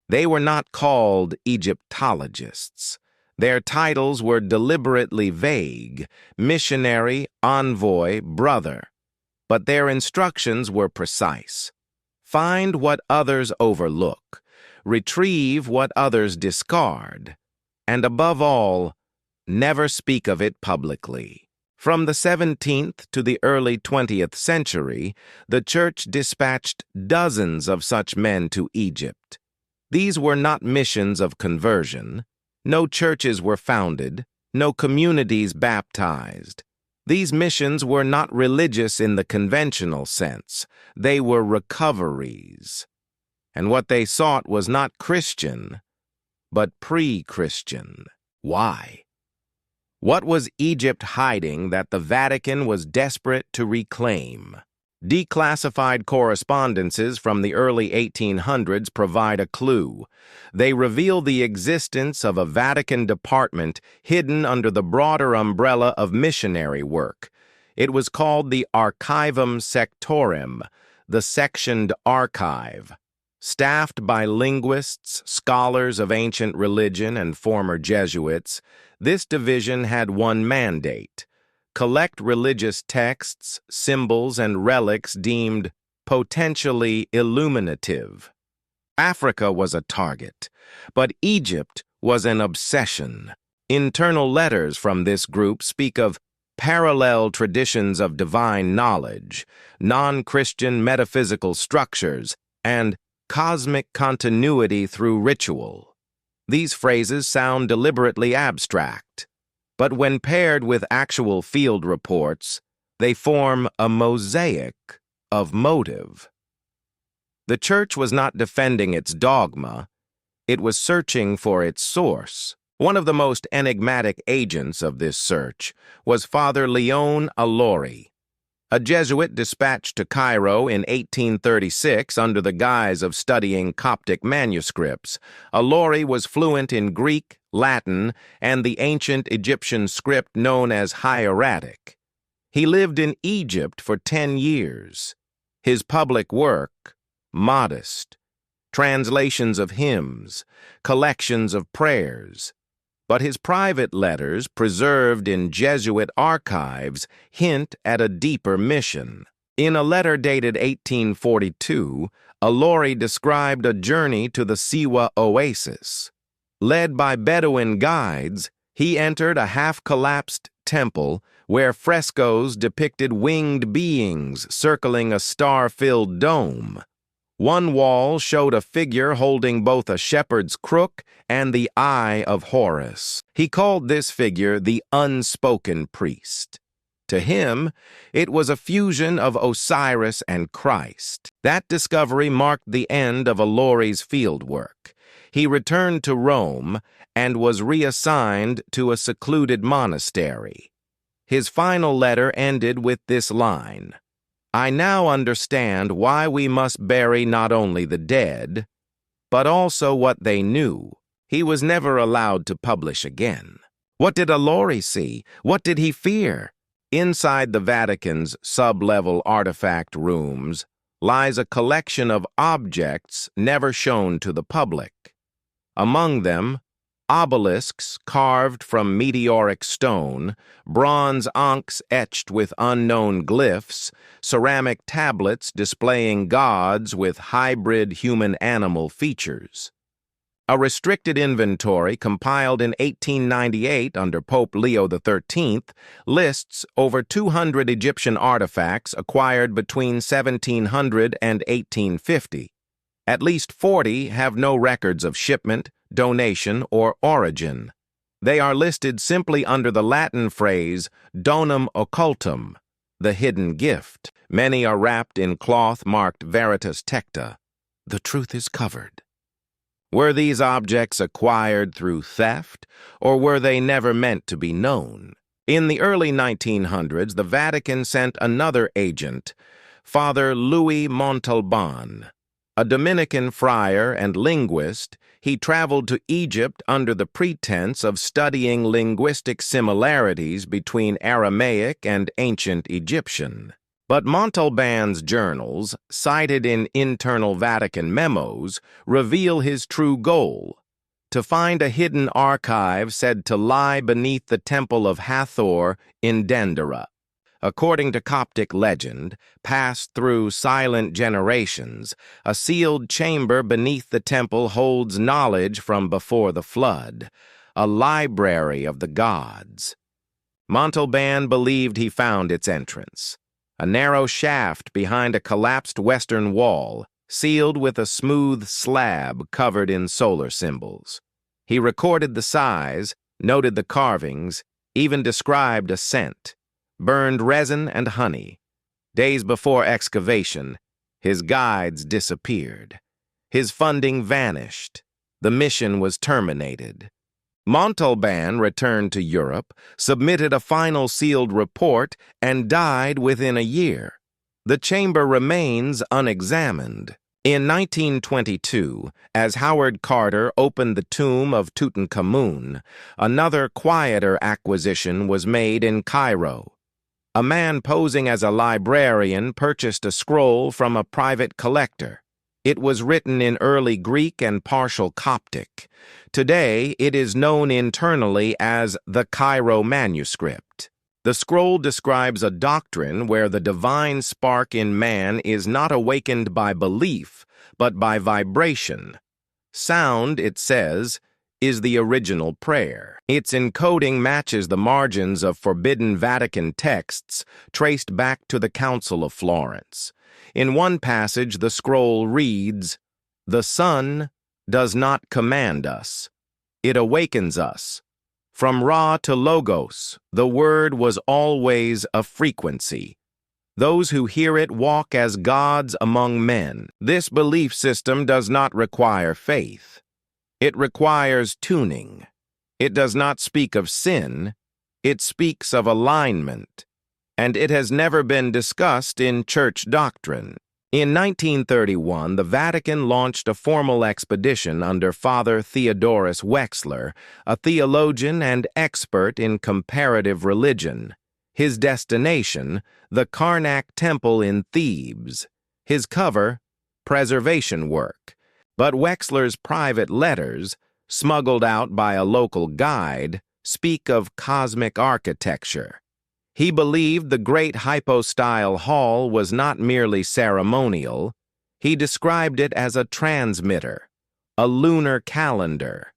They were not called Egyptologists. Their titles were deliberately vague: missionary, envoy, brother. But their instructions were precise. Find what others overlook, retrieve what others discard, and above all, never speak of it publicly. From the 17th to the early 20th century, the Church dispatched dozens of such men to Egypt. These were not missions of conversion. No churches were founded, no communities baptized. These missions were not religious in the conventional sense. They were recoveries. And what they sought was not Christian, but pre-Christian. Why? What was Egypt hiding that the Vatican was desperate to reclaim? Declassified correspondences from the early 1800s provide a clue. They reveal the existence of a Vatican department hidden under the broader umbrella of missionary work. It was called the Archivum Sectorum, the sectioned archive. Staffed by linguists, scholars of ancient religion, and former Jesuits, this division had one mandate: collect religious texts, symbols, and relics deemed potentially illuminative. Africa was a target, but Egypt was an obsession. Internal letters from this group speak of parallel traditions of divine knowledge, non-Christian metaphysical structures, and cosmic continuity through ritual. These phrases sound deliberately abstract, but when paired with actual field reports, they form a mosaic of motive. The Church was not defending its dogma, it was searching for its source. One of the most enigmatic agents of this search was Father Leon Allori, a Jesuit dispatched to Cairo in 1836 under the guise of studying Coptic manuscripts. Allori was fluent in Greek, Latin, and the ancient Egyptian script known as hieratic. He lived in Egypt for 10 years. His public work, modest, translations of hymns, collections of prayers. But his private letters, preserved in Jesuit archives, hint at a deeper mission. In a letter dated 1842, Allori described a journey to the Siwa oasis. Led by Bedouin guides, he entered a half-collapsed temple where frescoes depicted winged beings circling a star-filled dome. One wall showed a figure holding both a shepherd's crook and the eye of Horus. He called this figure the unspoken priest. To him, it was a fusion of Osiris and Christ. That discovery marked the end of Allori's fieldwork. He returned to Rome and was reassigned to a secluded monastery. His final letter ended with this line: "I now understand why we must bury not only the dead, but also what they knew." He was never allowed to publish again. What did Allori see? What did he fear? Inside the Vatican's sub-level artifact rooms lies a collection of objects never shown to the public. Among them, obelisks carved from meteoric stone, bronze ankhs etched with unknown glyphs, ceramic tablets displaying gods with hybrid human-animal features. A restricted inventory compiled in 1898 under Pope Leo XIII lists over 200 Egyptian artifacts acquired between 1700 and 1850. At least 40 have no records of shipment, donation, or origin. They are listed simply under the Latin phrase donum occultum, the hidden gift. Many are wrapped in cloth marked veritas tecta, the truth is covered. Were these objects acquired through theft, or were they never meant to be known? In the early 1900s, the Vatican sent another agent, Father Louis Montalban. A Dominican friar and linguist, he traveled to Egypt under the pretense of studying linguistic similarities between Aramaic and ancient Egyptian. But Montalban's journals, cited in internal Vatican memos, reveal his true goal: to find a hidden archive said to lie beneath the temple of Hathor in Dendera. According to Coptic legend, passed through silent generations, a sealed chamber beneath the temple holds knowledge from before the flood, a library of the gods. Montalban believed he found its entrance, a narrow shaft behind a collapsed western wall, sealed with a smooth slab covered in solar symbols. He recorded the size, noted the carvings, even described a scent: burned resin and honey. Days before excavation, his guides disappeared. His funding vanished. The mission was terminated. Montalban returned to Europe, submitted a final sealed report, and died within a year. The chamber remains unexamined. In 1922, as Howard Carter opened the tomb of Tutankhamun, another quieter acquisition was made in Cairo. A man posing as a librarian purchased a scroll from a private collector. It was written in early Greek and partial Coptic. Today, it is known internally as the Cairo manuscript. The scroll describes a doctrine where the divine spark in man is not awakened by belief, but by vibration. Sound, it says, is the original prayer. Its encoding matches the margins of forbidden Vatican texts traced back to the Council of Florence. In one passage, the scroll reads, "The Son does not command us. It awakens us. From Ra to Logos, the word was always a frequency. Those who hear it walk as gods among men." This belief system does not require faith. It requires tuning. It does not speak of sin. It speaks of alignment. And it has never been discussed in church doctrine. In 1931, the Vatican launched a formal expedition under Father Theodorus Wexler, a theologian and expert in comparative religion. His destination, the Karnak Temple in Thebes. His cover, preservation work. But Wexler's private letters, smuggled out by a local guide, speak of cosmic architecture. He believed the great hypostyle hall was not merely ceremonial. He described it as a transmitter, a lunar calendar,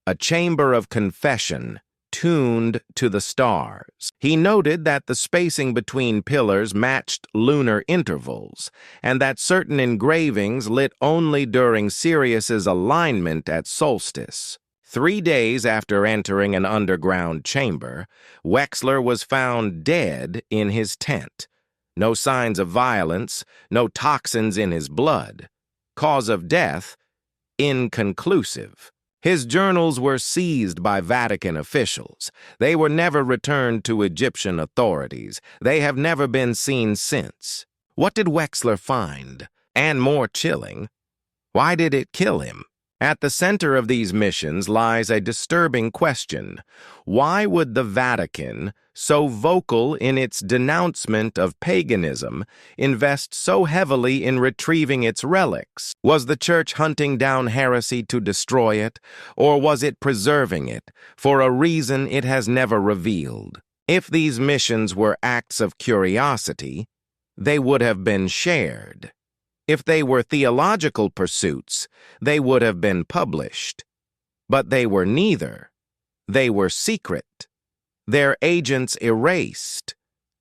a chamber of confession, tuned to the stars. He noted that the spacing between pillars matched lunar intervals, and that certain engravings lit only during Sirius's alignment at solstice. 3 days after entering an underground chamber, Wexler was found dead in his tent. No signs of violence, no toxins in his blood. Cause of death, inconclusive. His journals were seized by Vatican officials. They were never returned to Egyptian authorities. They have never been seen since. What did Wexler find? And more chilling, why did it kill him? At the center of these missions lies a disturbing question. Why would the Vatican, so vocal in its denouncement of paganism, invest so heavily in retrieving its relics? Was the Church hunting down heresy to destroy it, or was it preserving it for a reason it has never revealed? If these missions were acts of curiosity, they would have been shared. If they were theological pursuits, they would have been published. But they were neither. They were secret. Their agents erased.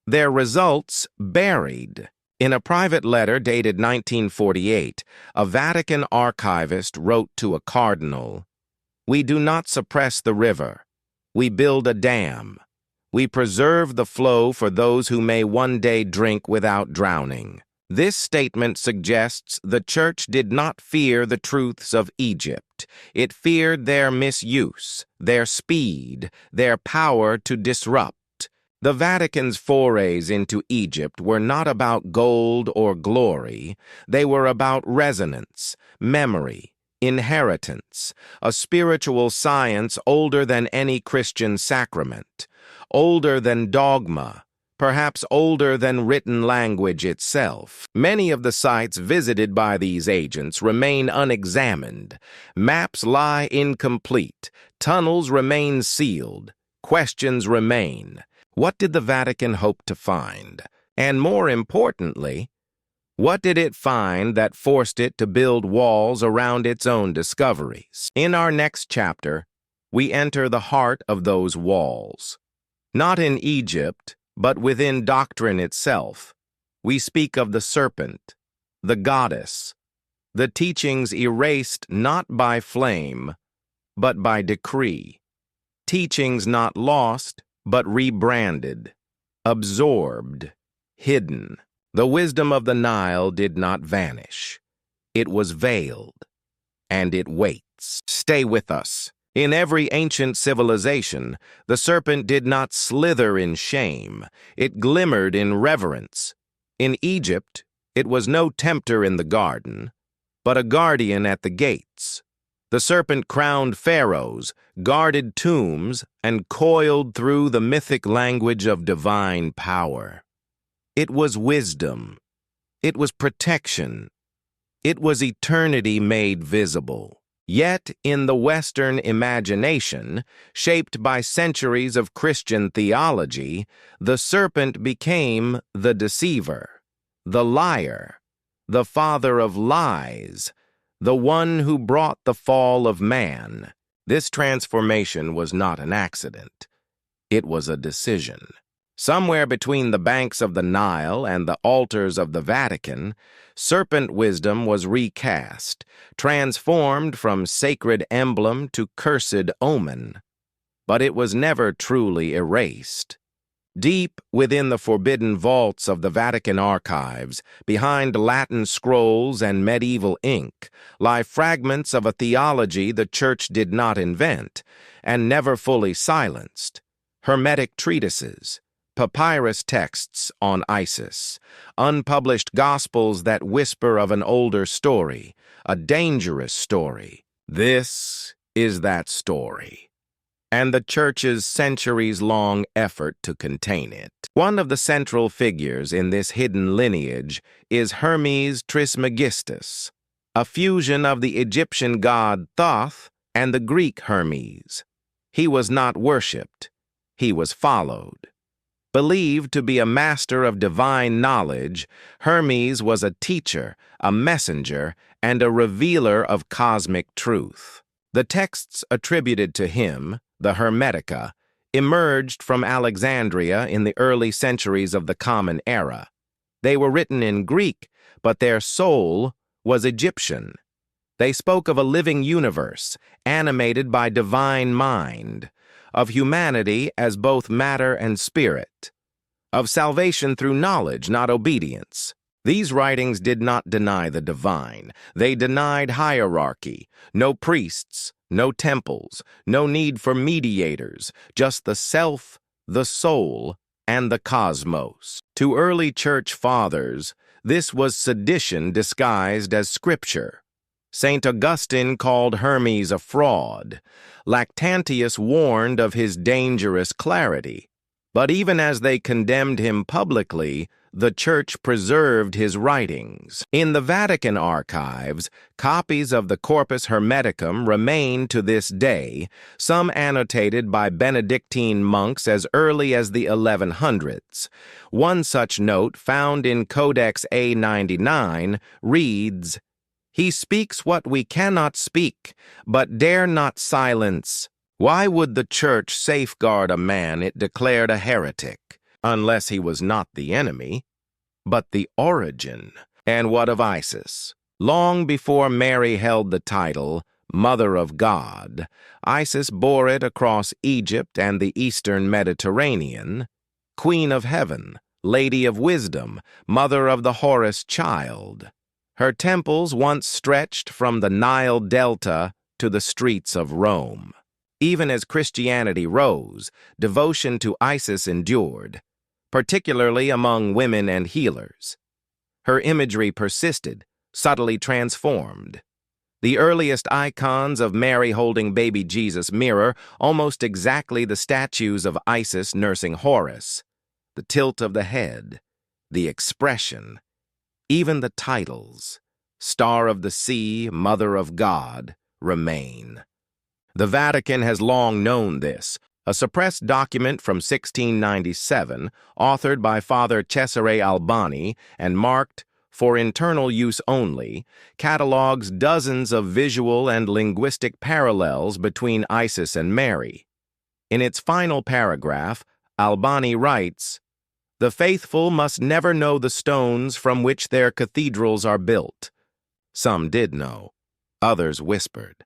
Their results buried. In a private letter dated 1948, a Vatican archivist wrote to a cardinal, "We do not suppress the river. We build a dam. We preserve the flow for those who may one day drink without drowning." This statement suggests the Church did not fear the truths of Egypt. It feared their misuse, their speed, their power to disrupt. The Vatican's forays into Egypt were not about gold or glory. They were about resonance, memory, inheritance, a spiritual science older than any Christian sacrament, older than dogma, perhaps older than written language itself. Many of the sites visited by these agents remain unexamined. Maps lie incomplete. Tunnels remain sealed. Questions remain. What did the Vatican hope to find? And more importantly, what did it find that forced it to build walls around its own discoveries? In our next chapter, we enter the heart of those walls. Not in Egypt, but within doctrine itself. We speak of the serpent, the goddess, the teachings erased not by flame, but by decree. Teachings not lost, but rebranded, absorbed, hidden. The wisdom of the Nile did not vanish. It was veiled, and it waits. Stay with us. In every ancient civilization, the serpent did not slither in shame. It glimmered in reverence. In Egypt, it was no tempter in the garden, but a guardian at the gates. The serpent crowned pharaohs, guarded tombs, and coiled through the mythic language of divine power. It was wisdom. It was protection. It was eternity made visible. Yet, in the Western imagination, shaped by centuries of Christian theology, the serpent became the deceiver, the liar, the father of lies, the one who brought the fall of man. This transformation was not an accident. It was a decision. Somewhere between the banks of the Nile and the altars of the Vatican, serpent wisdom was recast, transformed from sacred emblem to cursed omen. But it was never truly erased. Deep within the forbidden vaults of the Vatican archives, behind Latin scrolls and medieval ink, lie fragments of a theology the Church did not invent and never fully silenced. Hermetic treatises, papyrus texts on Isis, unpublished gospels that whisper of an older story, a dangerous story. This is that story, and the Church's centuries-long effort to contain it. One of the central figures in this hidden lineage is Hermes Trismegistus, a fusion of the Egyptian god Thoth and the Greek Hermes. He was not worshipped, he was followed. Believed to be a master of divine knowledge, Hermes was a teacher, a messenger, and a revealer of cosmic truth. The texts attributed to him, the Hermetica, emerged from Alexandria in the early centuries of the Common Era. They were written in Greek, but their soul was Egyptian. They spoke of a living universe, animated by divine mind, of humanity as both matter and spirit, of salvation through knowledge, not obedience. These writings did not deny the divine. They denied hierarchy, no priests, no temples, no need for mediators, just the self, the soul, and the cosmos. To early church fathers, this was sedition disguised as scripture. St. Augustine called Hermes a fraud. Lactantius warned of his dangerous clarity. But even as they condemned him publicly, the Church preserved his writings. In the Vatican archives, copies of the Corpus Hermeticum remain to this day, some annotated by Benedictine monks as early as the 1100s. One such note, found in Codex A99, reads, "He speaks what we cannot speak, but dare not silence. Why would the Church safeguard a man it declared a heretic, unless he was not the enemy, but the origin?" And what of Isis? Long before Mary held the title, Mother of God, Isis bore it across Egypt and the eastern Mediterranean, Queen of Heaven, Lady of Wisdom, Mother of the Horus Child. Her temples once stretched from the Nile Delta to the streets of Rome. Even as Christianity rose, devotion to Isis endured, particularly among women and healers. Her imagery persisted, subtly transformed. The earliest icons of Mary holding baby Jesus mirror almost exactly the statues of Isis nursing Horus. The tilt of the head, the expression, even the titles, Star of the Sea, Mother of God, remain. The Vatican has long known this. A suppressed document from 1697, authored by Father Cesare Albani and marked "for internal use only," catalogues dozens of visual and linguistic parallels between Isis and Mary. In its final paragraph, Albani writes, "The faithful must never know the stones from which their cathedrals are built." Some did know, others whispered.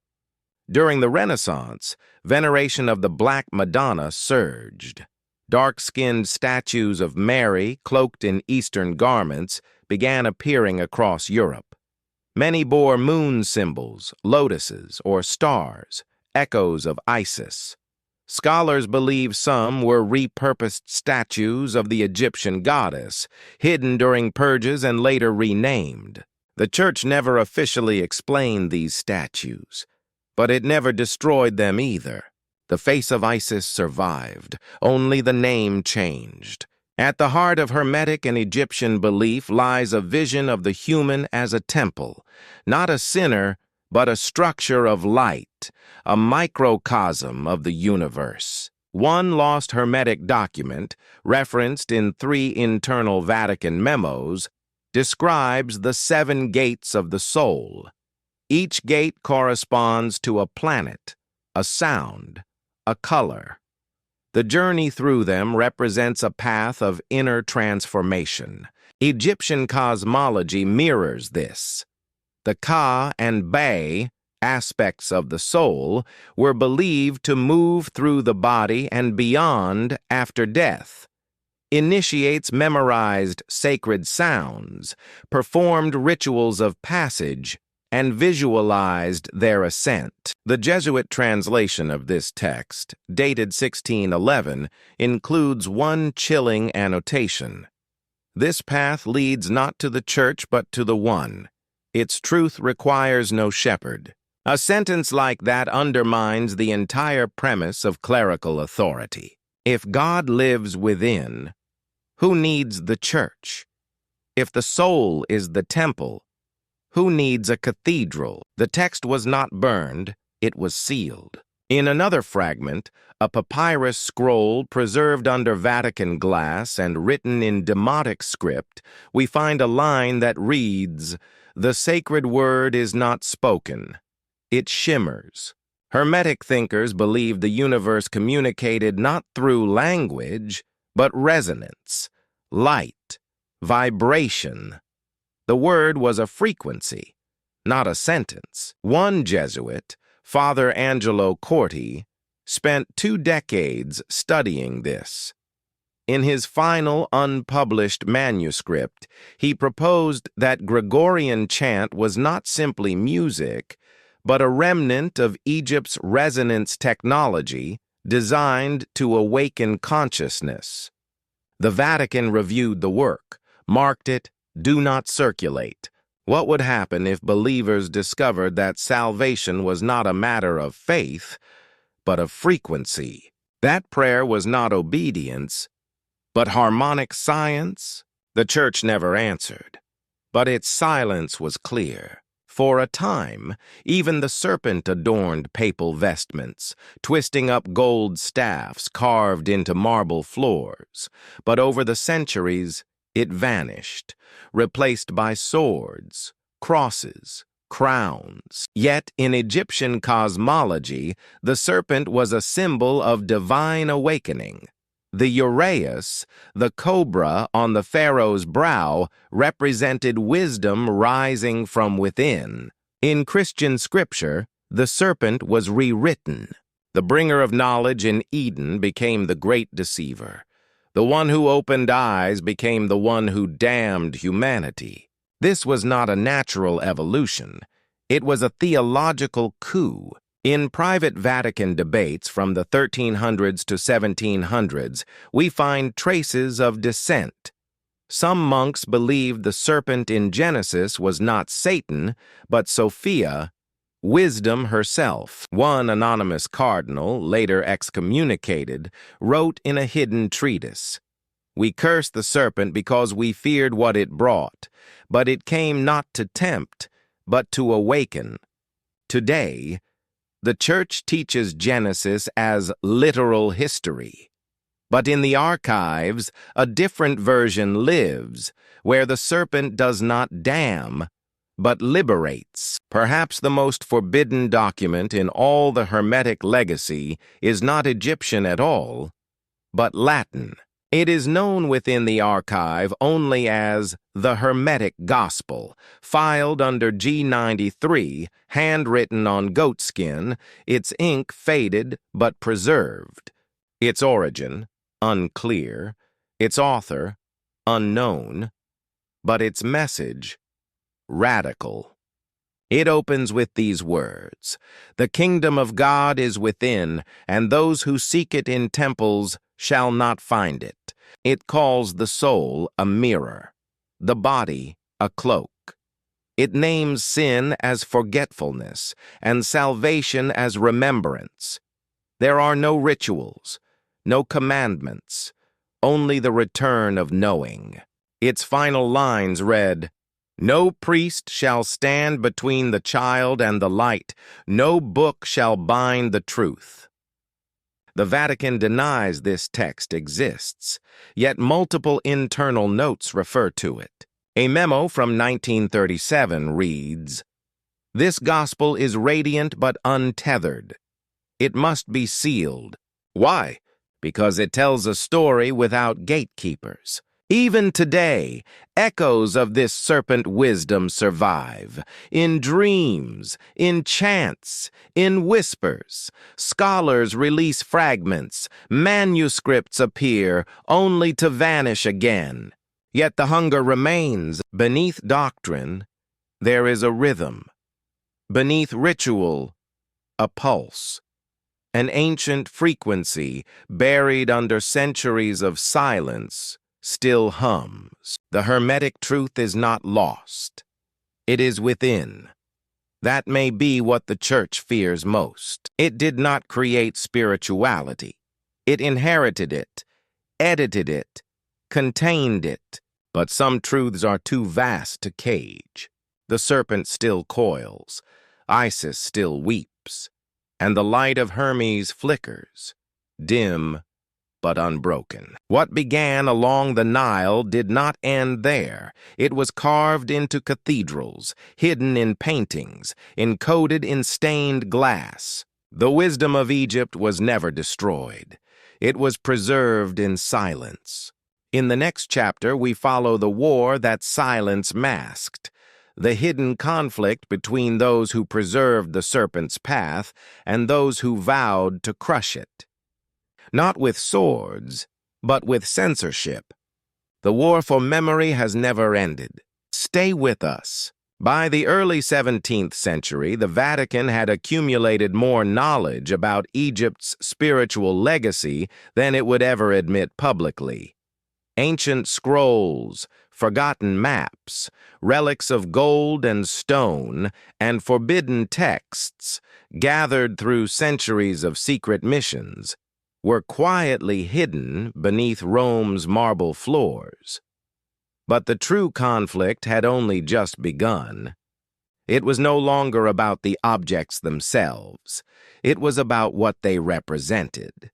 During the Renaissance, veneration of the Black Madonna surged. Dark-skinned statues of Mary, cloaked in Eastern garments, began appearing across Europe. Many bore moon symbols, lotuses, or stars, echoes of Isis. Scholars believe some were repurposed statues of the Egyptian goddess, hidden during purges and later renamed. The Church never officially explained these statues, but it never destroyed them either. The face of Isis survived, only the name changed. At the heart of Hermetic and Egyptian belief lies a vision of the human as a temple, not a sinner, but a structure of light, a microcosm of the universe. One lost Hermetic document, referenced in 3 internal Vatican memos, describes the 7 gates of the soul. Each gate corresponds to a planet, a sound, a color. The journey through them represents a path of inner transformation. Egyptian cosmology mirrors this. The Ka and Bay, aspects of the soul, were believed to move through the body and beyond after death. Initiates memorized sacred sounds, performed rituals of passage, and visualized their ascent. The Jesuit translation of this text, dated 1611, includes one chilling annotation. "This path leads not to the Church but to the One. Its truth requires no shepherd." A sentence like that undermines the entire premise of clerical authority. If God lives within, who needs the Church? If the soul is the temple, who needs a cathedral? The text was not burned, it was sealed. In another fragment, a papyrus scroll preserved under Vatican glass and written in Demotic script, we find a line that reads, "The sacred word is not spoken, it shimmers." Hermetic thinkers believed the universe communicated not through language, but resonance, light, vibration. The word was a frequency, not a sentence. One Jesuit, Father Angelo Corti, spent 2 decades studying this. In his final unpublished manuscript, he proposed that Gregorian chant was not simply music, but a remnant of Egypt's resonance technology designed to awaken consciousness. The Vatican reviewed the work, marked it, "Do not circulate." What would happen if believers discovered that salvation was not a matter of faith, but of frequency? That prayer was not obedience, But harmonic science? The Church never answered. But its silence was clear. For a time, even the serpent adorned papal vestments, twisting up gold staffs carved into marble floors. But over the centuries, it vanished, replaced by swords, crosses, crowns. Yet in Egyptian cosmology, the serpent was a symbol of divine awakening. The uraeus, the cobra on the pharaoh's brow, represented wisdom rising from within. In Christian scripture, the serpent was rewritten. The bringer of knowledge in Eden became the great deceiver. The one who opened eyes became the one who damned humanity. This was not a natural evolution. It was a theological coup. In private Vatican debates from the 1300s to 1700s, we find traces of dissent. Some monks believed the serpent in Genesis was not Satan, but Sophia, wisdom herself. One anonymous cardinal, later excommunicated, wrote in a hidden treatise, "We cursed the serpent because we feared what it brought, but it came not to tempt, but to awaken." Today, the Church teaches Genesis as literal history. But in the archives, a different version lives, where the serpent does not damn, but liberates. Perhaps the most forbidden document in all the Hermetic legacy is not Egyptian at all, but Latin. It is known within the archive only as the Hermetic Gospel, filed under G93, handwritten on goatskin, its ink faded but preserved. Its origin, unclear. Its author, unknown. But its message, radical. It opens with these words, "The kingdom of God is within, and those who seek it in temples shall not find it." It calls the soul a mirror, the body a cloak. It names sin as forgetfulness and salvation as remembrance. There are no rituals, no commandments, only the return of knowing. Its final lines read, "No priest shall stand between the child and the light, no book shall bind the truth." The Vatican denies this text exists, yet multiple internal notes refer to it. A memo from 1937 reads, "This gospel is radiant but untethered. It must be sealed. Why? Because it tells a story without gatekeepers. Even today, echoes of this serpent wisdom survive. In dreams, in chants, in whispers. Scholars release fragments, manuscripts appear, only to vanish again. Yet the hunger remains. Beneath doctrine, there is a rhythm. Beneath ritual, a pulse. An ancient frequency, buried under centuries of silence, still hums. The Hermetic truth is not lost. It is within. That may be what the Church fears most. It did not create spirituality. It inherited it, edited it, contained it. But some truths are too vast to cage. The serpent still coils, Isis still weeps, and the light of Hermes flickers, dim but unbroken. What began along the Nile did not end there. It was carved into cathedrals, hidden in paintings, encoded in stained glass. The wisdom of Egypt was never destroyed. It was preserved in silence. In the next chapter, we follow the war that silence masked, the hidden conflict between those who preserved the serpent's path and those who vowed to crush it. Not with swords, but with censorship. The war for memory has never ended. Stay with us. By the early 17th century, the Vatican had accumulated more knowledge about Egypt's spiritual legacy than it would ever admit publicly. Ancient scrolls, forgotten maps, relics of gold and stone, and forbidden texts, gathered through centuries of secret missions, were quietly hidden beneath Rome's marble floors. But the true conflict had only just begun. It was no longer about the objects themselves. It was about what they represented.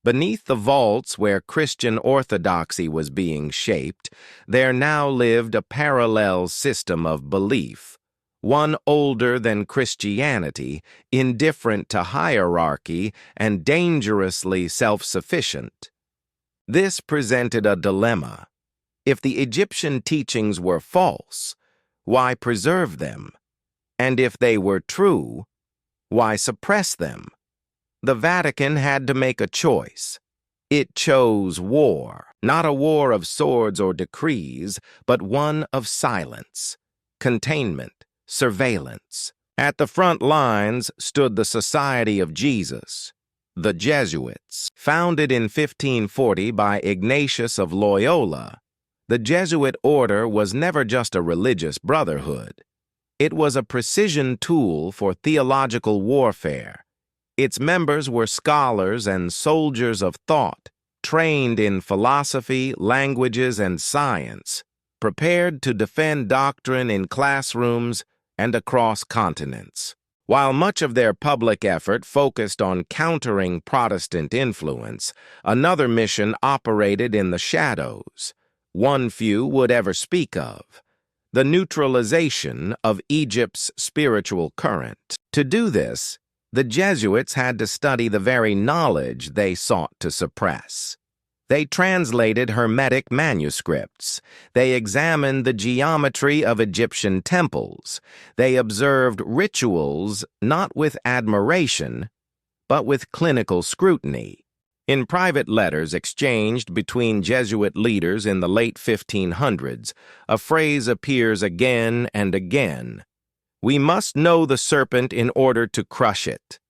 Beneath the vaults where Christian orthodoxy was being shaped, there now lived a parallel system of belief, one older than Christianity, indifferent to hierarchy, and dangerously self-sufficient. This presented a dilemma. If the Egyptian teachings were false, why preserve them? And if they were true, why suppress them? The Vatican had to make a choice. It chose war, not a war of swords or decrees, but one of silence, containment, surveillance. At the front lines stood the Society of Jesus, the Jesuits. Founded in 1540 by Ignatius of Loyola, the Jesuit order was never just a religious brotherhood. It was a precision tool for theological warfare. Its members were scholars and soldiers of thought, trained in philosophy, languages, and science, prepared to defend doctrine in classrooms and across continents. While much of their public effort focused on countering Protestant influence, another mission operated in the shadows, one few would ever speak of: the neutralization of Egypt's spiritual current. To do this, the Jesuits had to study the very knowledge they sought to suppress. They translated Hermetic manuscripts. They examined the geometry of Egyptian temples. They observed rituals not with admiration, but with clinical scrutiny. In private letters exchanged between Jesuit leaders in the late 1500s, a phrase appears again and again: "We must know the serpent in order to crush it."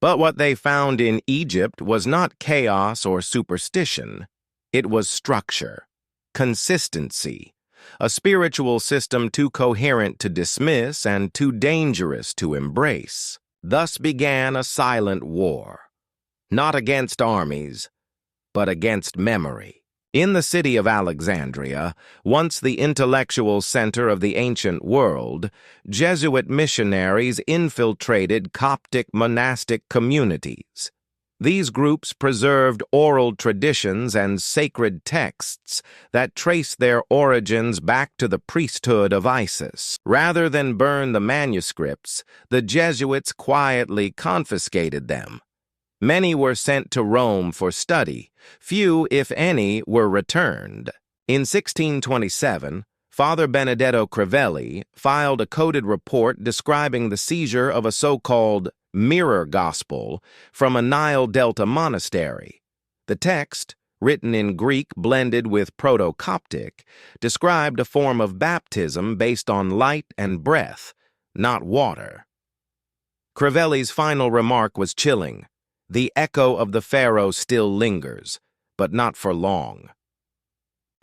But what they found in Egypt was not chaos or superstition. It was structure, consistency, a spiritual system too coherent to dismiss and too dangerous to embrace. Thus began a silent war, not against armies, but against memory. In the city of Alexandria, once the intellectual center of the ancient world, Jesuit missionaries infiltrated Coptic monastic communities. These groups preserved oral traditions and sacred texts that trace their origins back to the priesthood of Isis. Rather than burn the manuscripts, the Jesuits quietly confiscated them. Many were sent to Rome for study. Few, if any, were returned. In 1627, Father Benedetto Crivelli filed a coded report describing the seizure of a so-called mirror gospel from a Nile Delta monastery. The text, written in Greek blended with Proto-Coptic, described a form of baptism based on light and breath, not water. Crivelli's final remark was chilling. The echo of the pharaoh still lingers, but not for long.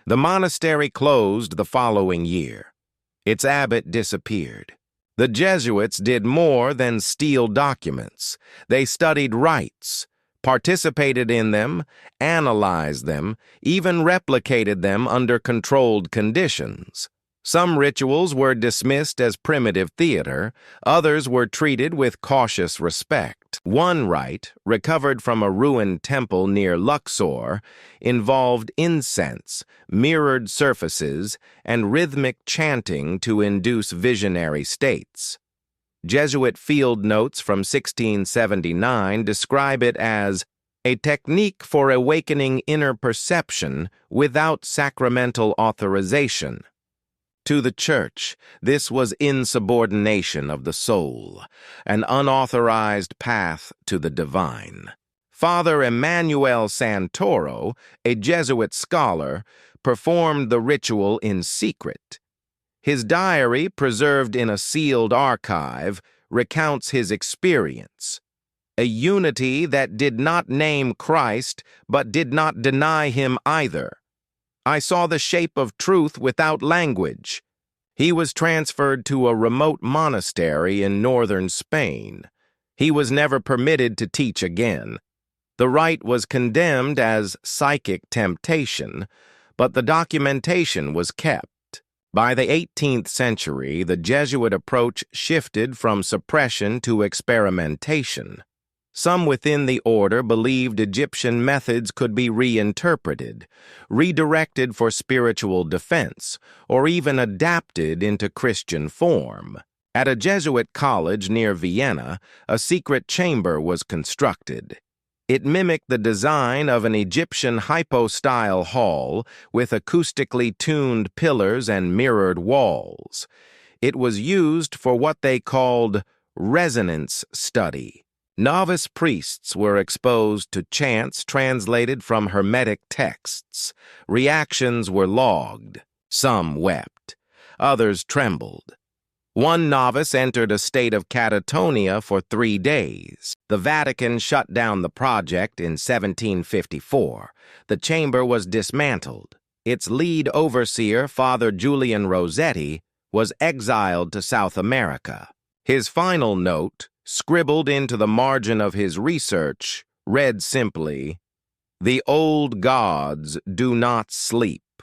The monastery closed the following year. Its abbot disappeared. The Jesuits did more than steal documents. They studied rites, participated in them, analyzed them, even replicated them under controlled conditions. Some rituals were dismissed as primitive theater, others were treated with cautious respect. One rite, recovered from a ruined temple near Luxor, involved incense, mirrored surfaces, and rhythmic chanting to induce visionary states. Jesuit field notes from 1679 describe it as a technique for awakening inner perception without sacramental authorization. To the Church, this was insubordination of the soul, an unauthorized path to the divine. Father Emmanuel Santoro, a Jesuit scholar, performed the ritual in secret. His diary, preserved in a sealed archive, recounts his experience. A unity that did not name Christ, but did not deny him either. I saw the shape of truth without language. He was transferred to a remote monastery in northern Spain. He was never permitted to teach again. The rite was condemned as psychic temptation, but the documentation was kept. By the 18th century, the Jesuit approach shifted from suppression to experimentation. Some within the order believed Egyptian methods could be reinterpreted, redirected for spiritual defense, or even adapted into Christian form. At a Jesuit college near Vienna, a secret chamber was constructed. It mimicked the design of an Egyptian hypostyle hall with acoustically tuned pillars and mirrored walls. It was used for what they called resonance study. Novice priests were exposed to chants translated from Hermetic texts. Reactions were logged. Some wept. Others trembled. One novice entered a state of catatonia for 3 days. The Vatican shut down the project in 1754. The chamber was dismantled. Its lead overseer, Father Julian Rossetti, was exiled to South America. His final note, scribbled into the margin of his research, read simply, "The old gods do not sleep.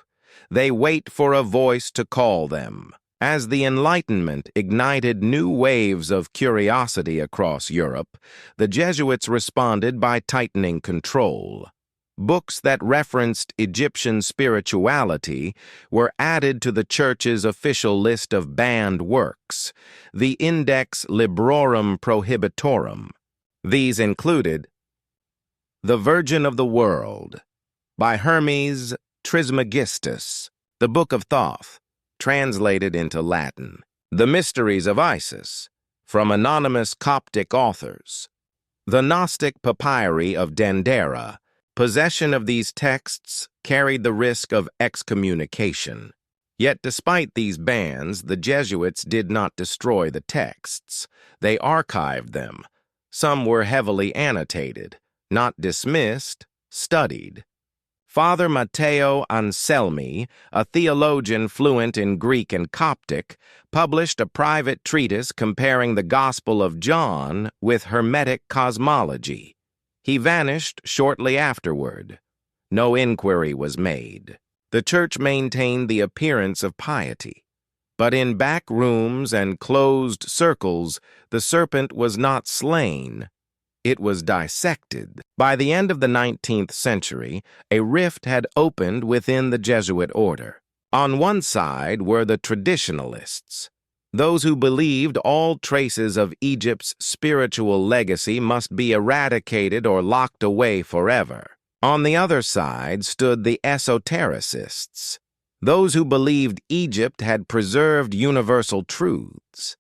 They wait for a voice to call them." As the Enlightenment ignited new waves of curiosity across Europe, the Jesuits responded by tightening control. Books that referenced Egyptian spirituality were added to the Church's official list of banned works, the Index Librorum Prohibitorum. These included The Virgin of the World by Hermes Trismegistus, the Book of Thoth, translated into Latin, The Mysteries of Isis, from anonymous Coptic authors, the Gnostic Papyri of Dendera. Possession of these texts carried the risk of excommunication. Yet despite these bans, the Jesuits did not destroy the texts. They archived them. Some were heavily annotated, not dismissed, studied. Father Matteo Anselmi, a theologian fluent in Greek and Coptic, published a private treatise comparing the Gospel of John with Hermetic cosmology. He vanished shortly afterward. No inquiry was made. The Church maintained the appearance of piety. But in back rooms and closed circles, the serpent was not slain. It was dissected. By the end of the 19th century, a rift had opened within the Jesuit order. On one side were the traditionalists, those who believed all traces of Egypt's spiritual legacy must be eradicated or locked away forever. On the other side stood the esotericists, those who believed Egypt had preserved universal truths,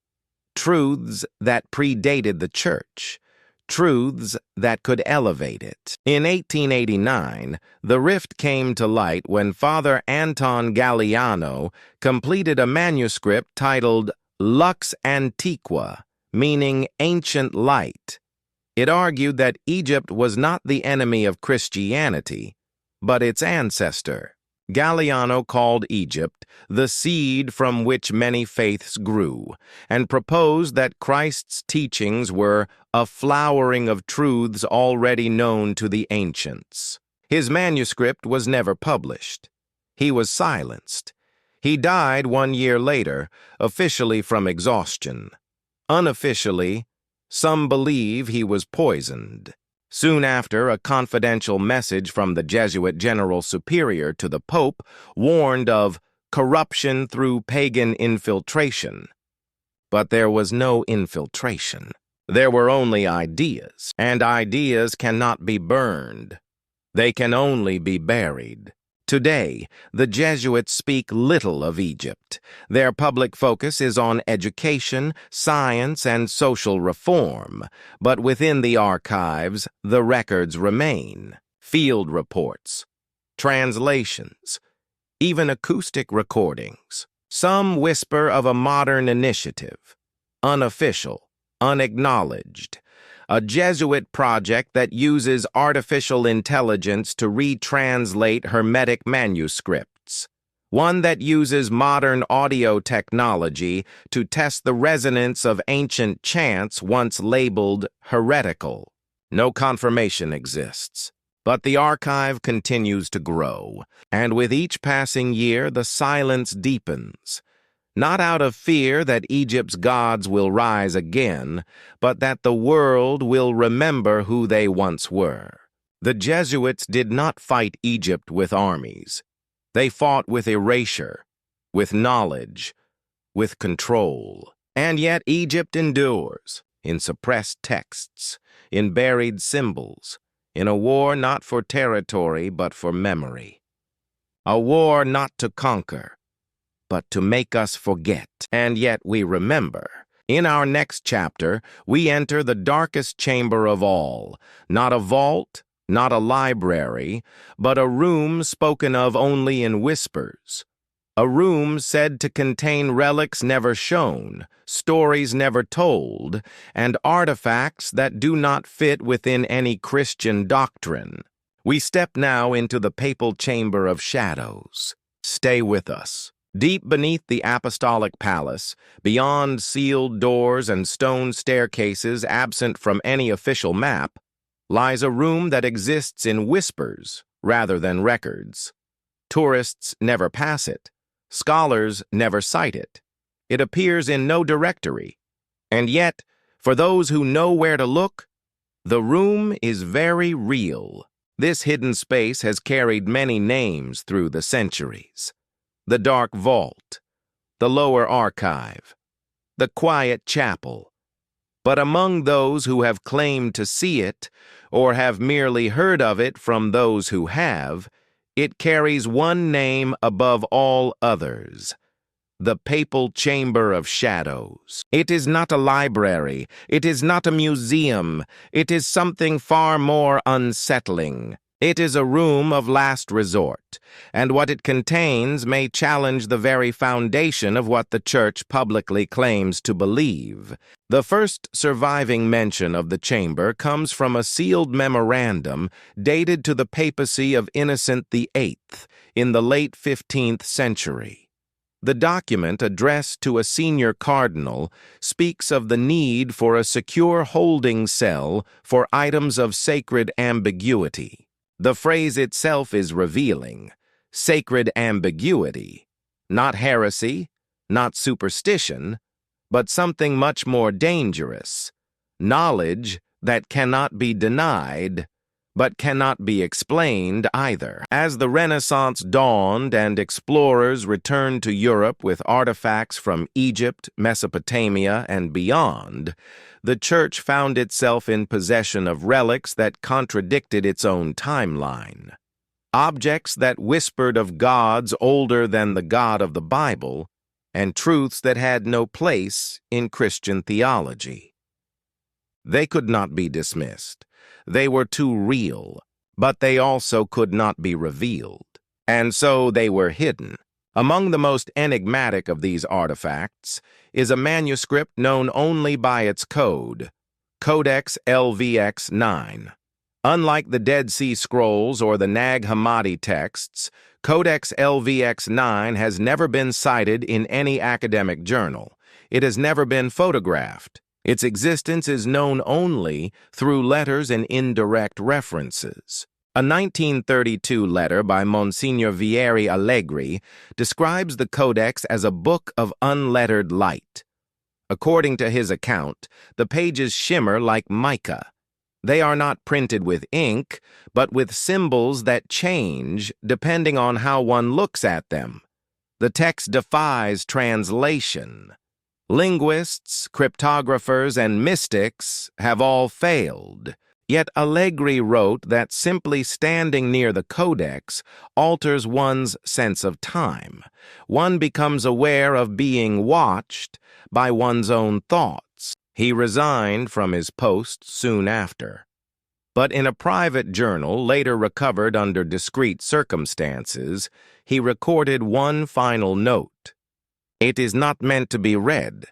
truths that predated the Church, truths that could elevate it. In 1889, the rift came to light when Father Anton Galliano completed a manuscript titled Lux Antiqua, meaning ancient light. It argued that Egypt was not the enemy of Christianity, but its ancestor. Galliano called Egypt the seed from which many faiths grew, and proposed that Christ's teachings were a flowering of truths already known to the ancients. His manuscript was never published. He was silenced. He died 1 year later, officially from exhaustion. Unofficially, some believe he was poisoned. Soon after, a confidential message from the Jesuit General Superior to the Pope warned of corruption through pagan infiltration. But there was no infiltration. There were only ideas, and ideas cannot be burned. They can only be buried. Today, the Jesuits speak little of Egypt. Their public focus is on education, science, and social reform. But within the archives, the records remain. Field reports, translations, even acoustic recordings. Some whisper of a modern initiative, unofficial, unacknowledged. A Jesuit project that uses artificial intelligence to retranslate Hermetic manuscripts. One that uses modern audio technology to test the resonance of ancient chants once labeled heretical. No confirmation exists. But the archive continues to grow, and with each passing year the silence deepens. Not out of fear that Egypt's gods will rise again, but that the world will remember who they once were. The Jesuits did not fight Egypt with armies. They fought with erasure, with knowledge, with control. And yet Egypt endures, in suppressed texts, in buried symbols, in a war not for territory but for memory. A war not to conquer, but to make us forget, and yet we remember. In our next chapter, we enter the darkest chamber of all, not a vault, not a library, but a room spoken of only in whispers. A room said to contain relics never shown, stories never told, and artifacts that do not fit within any Christian doctrine. We step now into the Papal Chamber of Shadows. Stay with us. Deep beneath the Apostolic Palace, beyond sealed doors and stone staircases absent from any official map, lies a room that exists in whispers rather than records. Tourists never pass it. Scholars never cite it. It appears in no directory. And yet, for those who know where to look, the room is very real. This hidden space has carried many names through the centuries. The dark vault, the lower archive, the quiet chapel. But among those who have claimed to see it, or have merely heard of it from those who have, it carries one name above all others: the Papal Chamber of Shadows. It is not a library, it is not a museum, it is something far more unsettling. It is a room of last resort, and what it contains may challenge the very foundation of what the Church publicly claims to believe. The first surviving mention of the chamber comes from a sealed memorandum dated to the papacy of Innocent VIII in the late 15th century. The document, addressed to a senior cardinal, speaks of the need for a secure holding cell for items of sacred ambiguity. The phrase itself is revealing: sacred ambiguity, not heresy, not superstition, but something much more dangerous: knowledge that cannot be denied, but cannot be explained either. As the Renaissance dawned and explorers returned to Europe with artifacts from Egypt, Mesopotamia, and beyond, the Church found itself in possession of relics that contradicted its own timeline. Objects that whispered of gods older than the God of the Bible, and truths that had no place in Christian theology. They could not be dismissed. They were too real, but they also could not be revealed. And so they were hidden. Among the most enigmatic of these artifacts is a manuscript known only by its code, Codex LVX-9. Unlike the Dead Sea Scrolls or the Nag Hammadi texts, Codex LVX-9 has never been cited in any academic journal. It has never been photographed. Its existence is known only through letters and indirect references. A 1932 letter by Monsignor Vieri Allegri describes the Codex as a book of unlettered light. According to his account, the pages shimmer like mica. They are not printed with ink, but with symbols that change depending on how one looks at them. The text defies translation. Linguists, cryptographers, and mystics have all failed. Yet Allegri wrote that simply standing near the Codex alters one's sense of time. One becomes aware of being watched by one's own thoughts. He resigned from his post soon after. But in a private journal, later recovered under discreet circumstances, he recorded one final note. It is not meant to be read.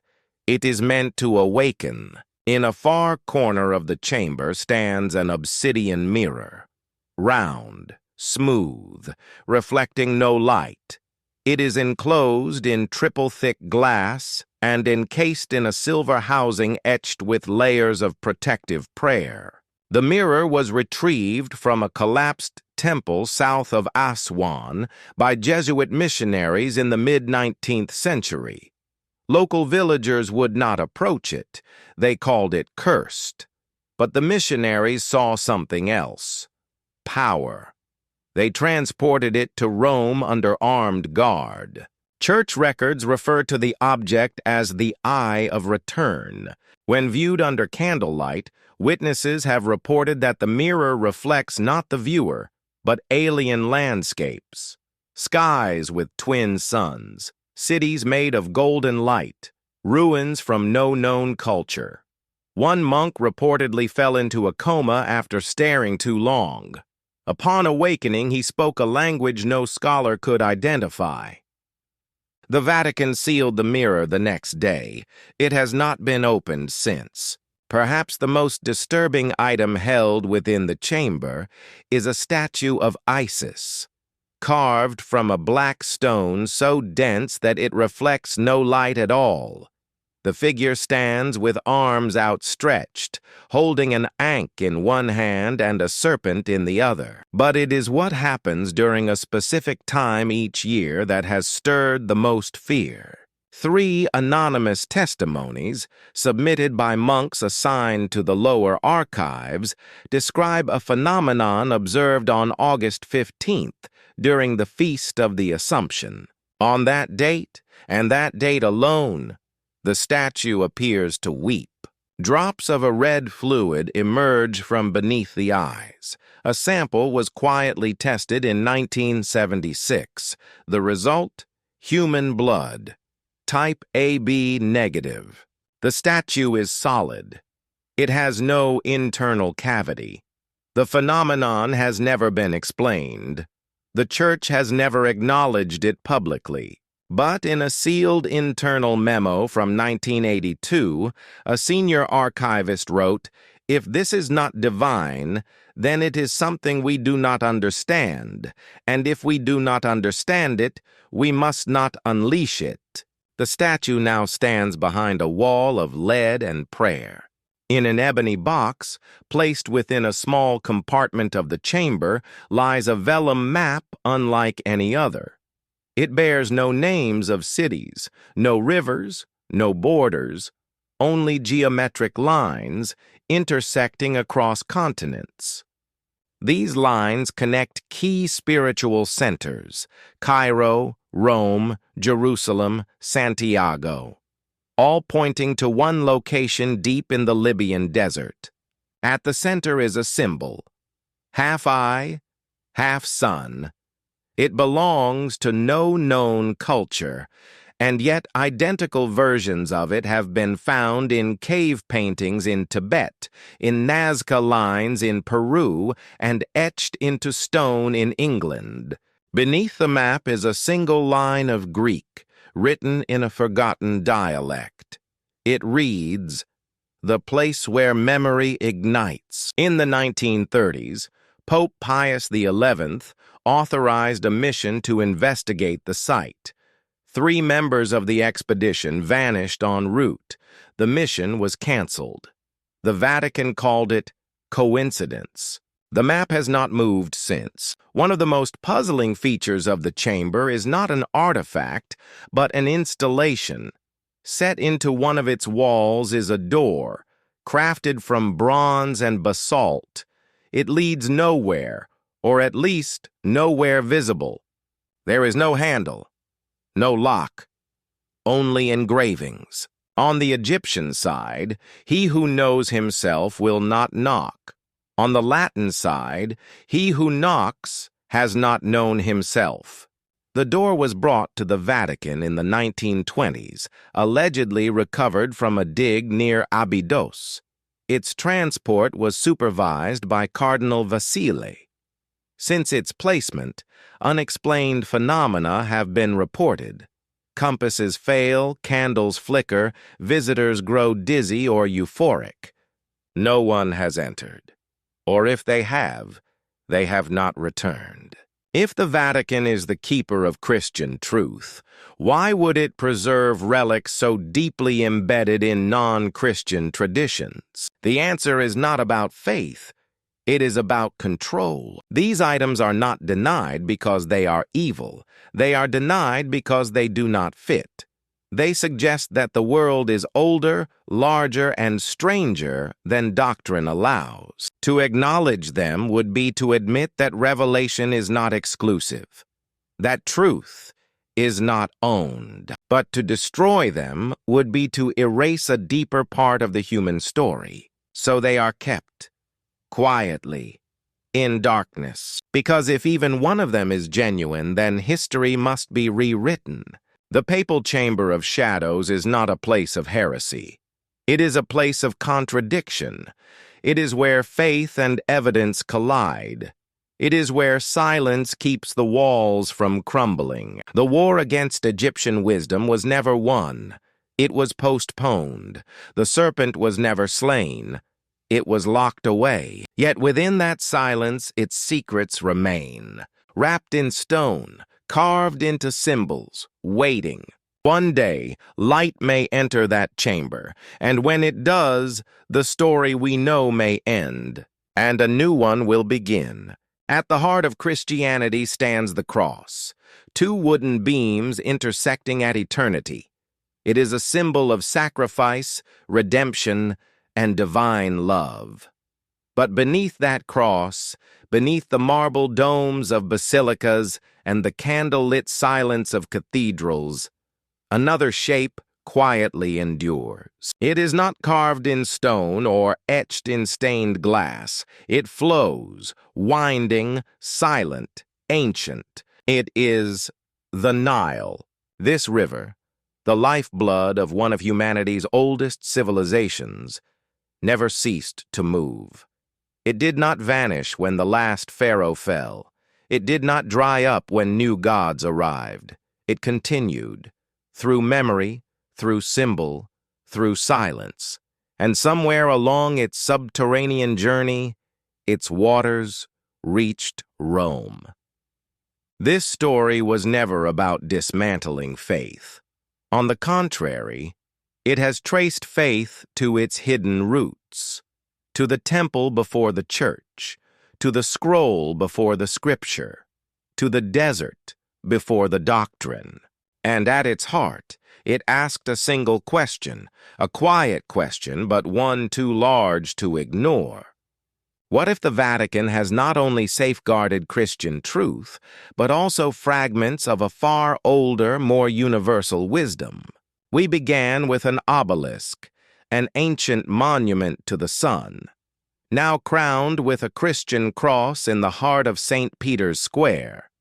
It is meant to awaken. In a far corner of the chamber stands an obsidian mirror, round, smooth, reflecting no light. It is enclosed in triple-thick glass and encased in a silver housing etched with layers of protective prayer. The mirror was retrieved from a collapsed temple south of Aswan by Jesuit missionaries in the mid-19th century. Local villagers would not approach it. They called it cursed. But the missionaries saw something else: power. They transported it to Rome under armed guard. Church records refer to the object as the Eye of Return. When viewed under candlelight, witnesses have reported that the mirror reflects not the viewer, but alien landscapes, skies with twin suns, cities made of golden light, ruins from no known culture. One monk reportedly fell into a coma after staring too long. Upon awakening, he spoke a language no scholar could identify. The Vatican sealed the mirror the next day. It has not been opened since. Perhaps the most disturbing item held within the chamber is a statue of Isis, carved from a black stone so dense that it reflects no light at all. The figure stands with arms outstretched, holding an ankh in one hand and a serpent in the other. But it is what happens during a specific time each year that has stirred the most fear. 3 anonymous testimonies, submitted by monks assigned to the lower archives, describe a phenomenon observed on August 15th during the Feast of the Assumption. On that date, and that date alone, the statue appears to weep. Drops of a red fluid emerge from beneath the eyes. A sample was quietly tested in 1976. The result? Human blood. Type AB negative. The statue is solid. It has no internal cavity. The phenomenon has never been explained. The Church has never acknowledged it publicly. But in a sealed internal memo from 1982, a senior archivist wrote, "If this is not divine, then it is something we do not understand, and if we do not understand it, we must not unleash it." The statue now stands behind a wall of lead and prayer. In an ebony box, placed within a small compartment of the chamber, lies a vellum map unlike any other. It bears no names of cities, no rivers, no borders, only geometric lines intersecting across continents. These lines connect key spiritual centers: Cairo, Rome, Jerusalem, Santiago, all pointing to one location deep in the Libyan desert. At the center is a symbol: half eye, half sun. It belongs to no known culture, and yet identical versions of it have been found in cave paintings in Tibet, in Nazca lines in Peru, and etched into stone in England. Beneath the map is a single line of Greek, written in a forgotten dialect. It reads, "The place where memory ignites." In the 1930s, Pope Pius XI authorized a mission to investigate the site. 3 members of the expedition vanished en route. The mission was canceled. The Vatican called it coincidence. The map has not moved since. One of the most puzzling features of the chamber is not an artifact, but an installation. Set into one of its walls is a door, crafted from bronze and basalt. It leads nowhere, or at least nowhere visible. There is no handle, no lock, only engravings. On the Egyptian side, he who knows himself will not knock. On the Latin side, he who knocks has not known himself. The door was brought to the Vatican in the 1920s, allegedly recovered from a dig near Abydos. Its transport was supervised by Cardinal Vasile. Since its placement, unexplained phenomena have been reported. Compasses fail, candles flicker, visitors grow dizzy or euphoric. No one has entered. Or if they have not returned. If the Vatican is the keeper of Christian truth, why would it preserve relics so deeply embedded in non-Christian traditions? The answer is not about faith, It is about control. These items are not denied because they are evil. They are denied because they do not fit. They suggest that the world is older, larger, and stranger than doctrine allows. To acknowledge them would be to admit that revelation is not exclusive, that truth is not owned. But to destroy them would be to erase a deeper part of the human story. So they are kept quietly, in darkness. Because if even one of them is genuine, then history must be rewritten. The Papal Chamber of Shadows is not a place of heresy. It is a place of contradiction. It is where faith and evidence collide. It is where silence keeps the walls from crumbling. The war against Egyptian wisdom was never won. It was postponed. The serpent was never slain. It was locked away. Yet within that silence, its secrets remain, wrapped in stone, carved into symbols, waiting. One day, light may enter that chamber, and when it does, the story we know may end, and a new one will begin. At the heart of Christianity stands the cross, two wooden beams intersecting at eternity. It is a symbol of sacrifice, redemption, and divine love. But beneath that cross, beneath the marble domes of basilicas and the candle-lit silence of cathedrals, another shape quietly endures. It is not carved in stone or etched in stained glass. It flows, winding, silent, ancient. It is the Nile. This river, the lifeblood of one of humanity's oldest civilizations, never ceased to move. It did not vanish when the last pharaoh fell. It did not dry up when new gods arrived. It continued, through memory, through symbol, through silence. And somewhere along its subterranean journey, its waters reached Rome. This story was never about dismantling faith. On the contrary, it has traced faith to its hidden roots, to the temple before the church, to the scroll before the scripture, to the desert before the doctrine. And at its heart, it asked a single question, a quiet question, but one too large to ignore. What if the Vatican has not only safeguarded Christian truth, but also fragments of a far older, more universal wisdom? We began with an obelisk, an ancient monument to the sun, now crowned with a Christian cross in the heart of St. Peter's Square.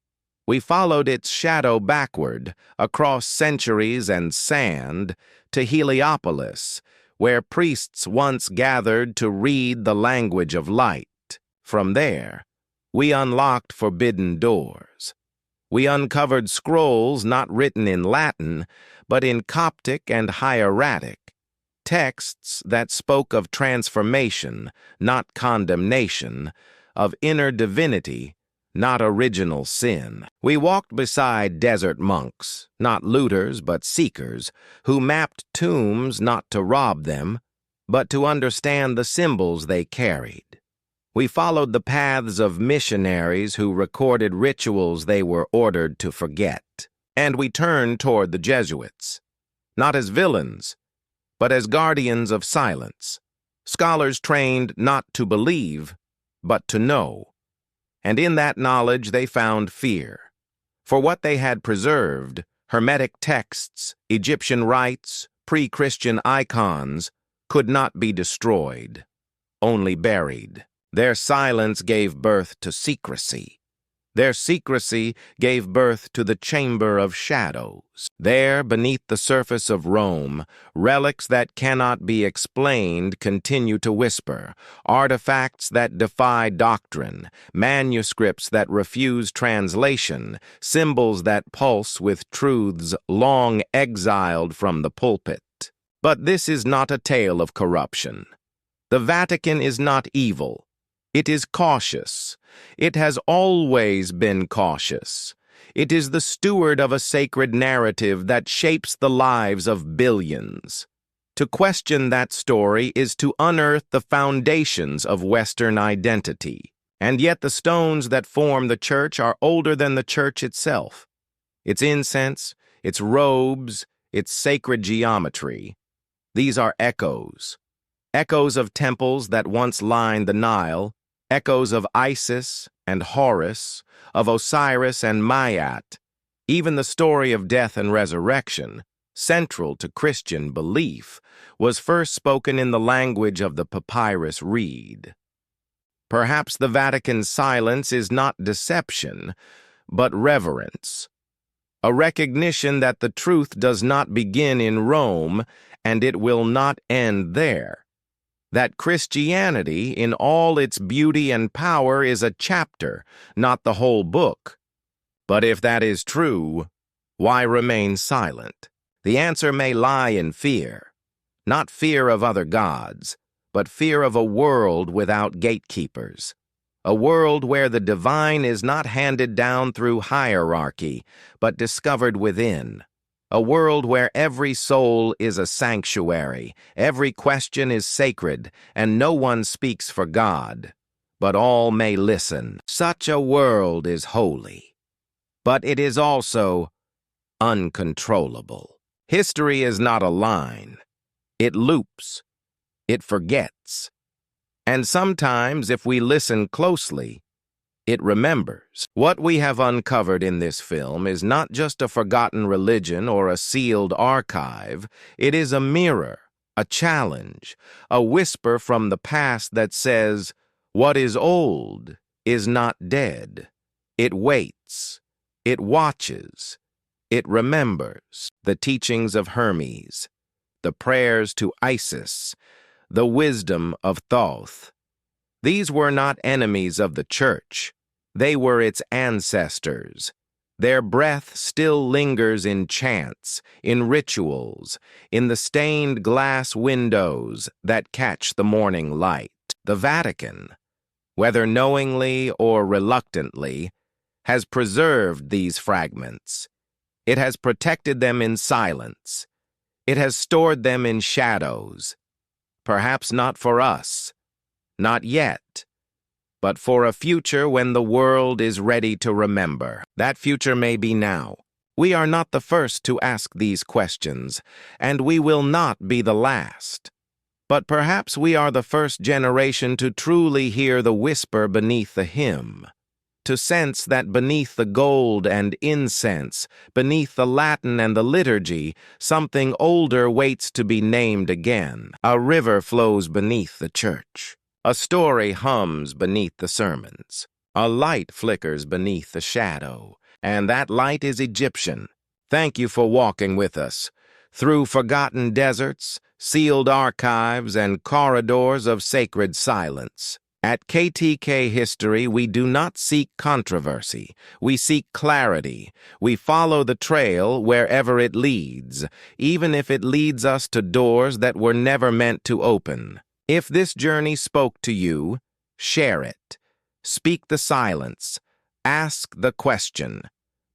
We followed its shadow backward, across centuries and sand, to Heliopolis, where priests once gathered to read the language of light. From there, we unlocked forbidden doors. We uncovered scrolls not written in Latin, but in Coptic and hieratic, texts that spoke of transformation, not condemnation, of inner divinity, not original sin. We walked beside desert monks, not looters but seekers, who mapped tombs not to rob them, but to understand the symbols they carried. We followed the paths of missionaries who recorded rituals they were ordered to forget. And we turned toward the Jesuits, not as villains, but as guardians of silence, scholars trained not to believe, but to know. And in that knowledge they found fear. For what they had preserved, Hermetic texts, Egyptian rites, pre-Christian icons, could not be destroyed, only buried. Their silence gave birth to secrecy. Their secrecy gave birth to the Chamber of Shadows. There, beneath the surface of Rome, relics that cannot be explained continue to whisper, artifacts that defy doctrine, manuscripts that refuse translation, symbols that pulse with truths long exiled from the pulpit. But this is not a tale of corruption. The Vatican is not evil. It is cautious. It has always been cautious. It is the steward of a sacred narrative that shapes the lives of billions. To question that story is to unearth the foundations of Western identity. And yet the stones that form the church are older than the church itself. Its incense, its robes, its sacred geometry. These are echoes. Echoes of temples that once lined the Nile, echoes of Isis and Horus, of Osiris and Maat. Even the story of death and resurrection, central to Christian belief, was first spoken in the language of the papyrus reed. Perhaps the Vatican's silence is not deception, but reverence. A recognition that the truth does not begin in Rome, and it will not end there. That Christianity, in all its beauty and power, is a chapter, not the whole book. But if that is true, why remain silent? The answer may lie in fear. Not fear of other gods, but fear of a world without gatekeepers. A world where the divine is not handed down through hierarchy, but discovered within. A world where every soul is a sanctuary, every question is sacred, and no one speaks for God, but all may listen. Such a world is holy, but it is also uncontrollable. History is not a line. It loops. It forgets. And sometimes, if we listen closely, it remembers. What we have uncovered in this film is not just a forgotten religion or a sealed archive. It is a mirror, a challenge, a whisper from the past that says, what is old is not dead. It waits. It watches. It remembers the teachings of Hermes, the prayers to Isis, the wisdom of Thoth. These were not enemies of the church. They were its ancestors. Their breath still lingers in chants, in rituals, in the stained glass windows that catch the morning light. The Vatican, whether knowingly or reluctantly, has preserved these fragments. It has protected them in silence. It has stored them in shadows. Perhaps not for us, not yet, but for a future when the world is ready to remember. That future may be now. We are not the first to ask these questions, and we will not be the last. But perhaps we are the first generation to truly hear the whisper beneath the hymn, to sense that beneath the gold and incense, beneath the Latin and the liturgy, something older waits to be named again. A river flows beneath the church. A story hums beneath the sermons. A light flickers beneath the shadow, and that light is Egyptian. Thank you for walking with us through forgotten deserts, sealed archives, and corridors of sacred silence. At KTK History, we do not seek controversy. We seek clarity. We follow the trail wherever it leads, even if it leads us to doors that were never meant to open. If this journey spoke to you, share it. Speak the silence. Ask the question.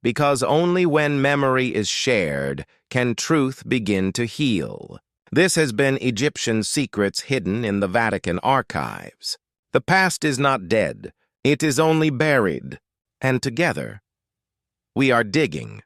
Because only when memory is shared can truth begin to heal. This has been Egyptian Secrets Hidden in the Vatican Archives. The past is not dead, it is only buried, and together, we are digging.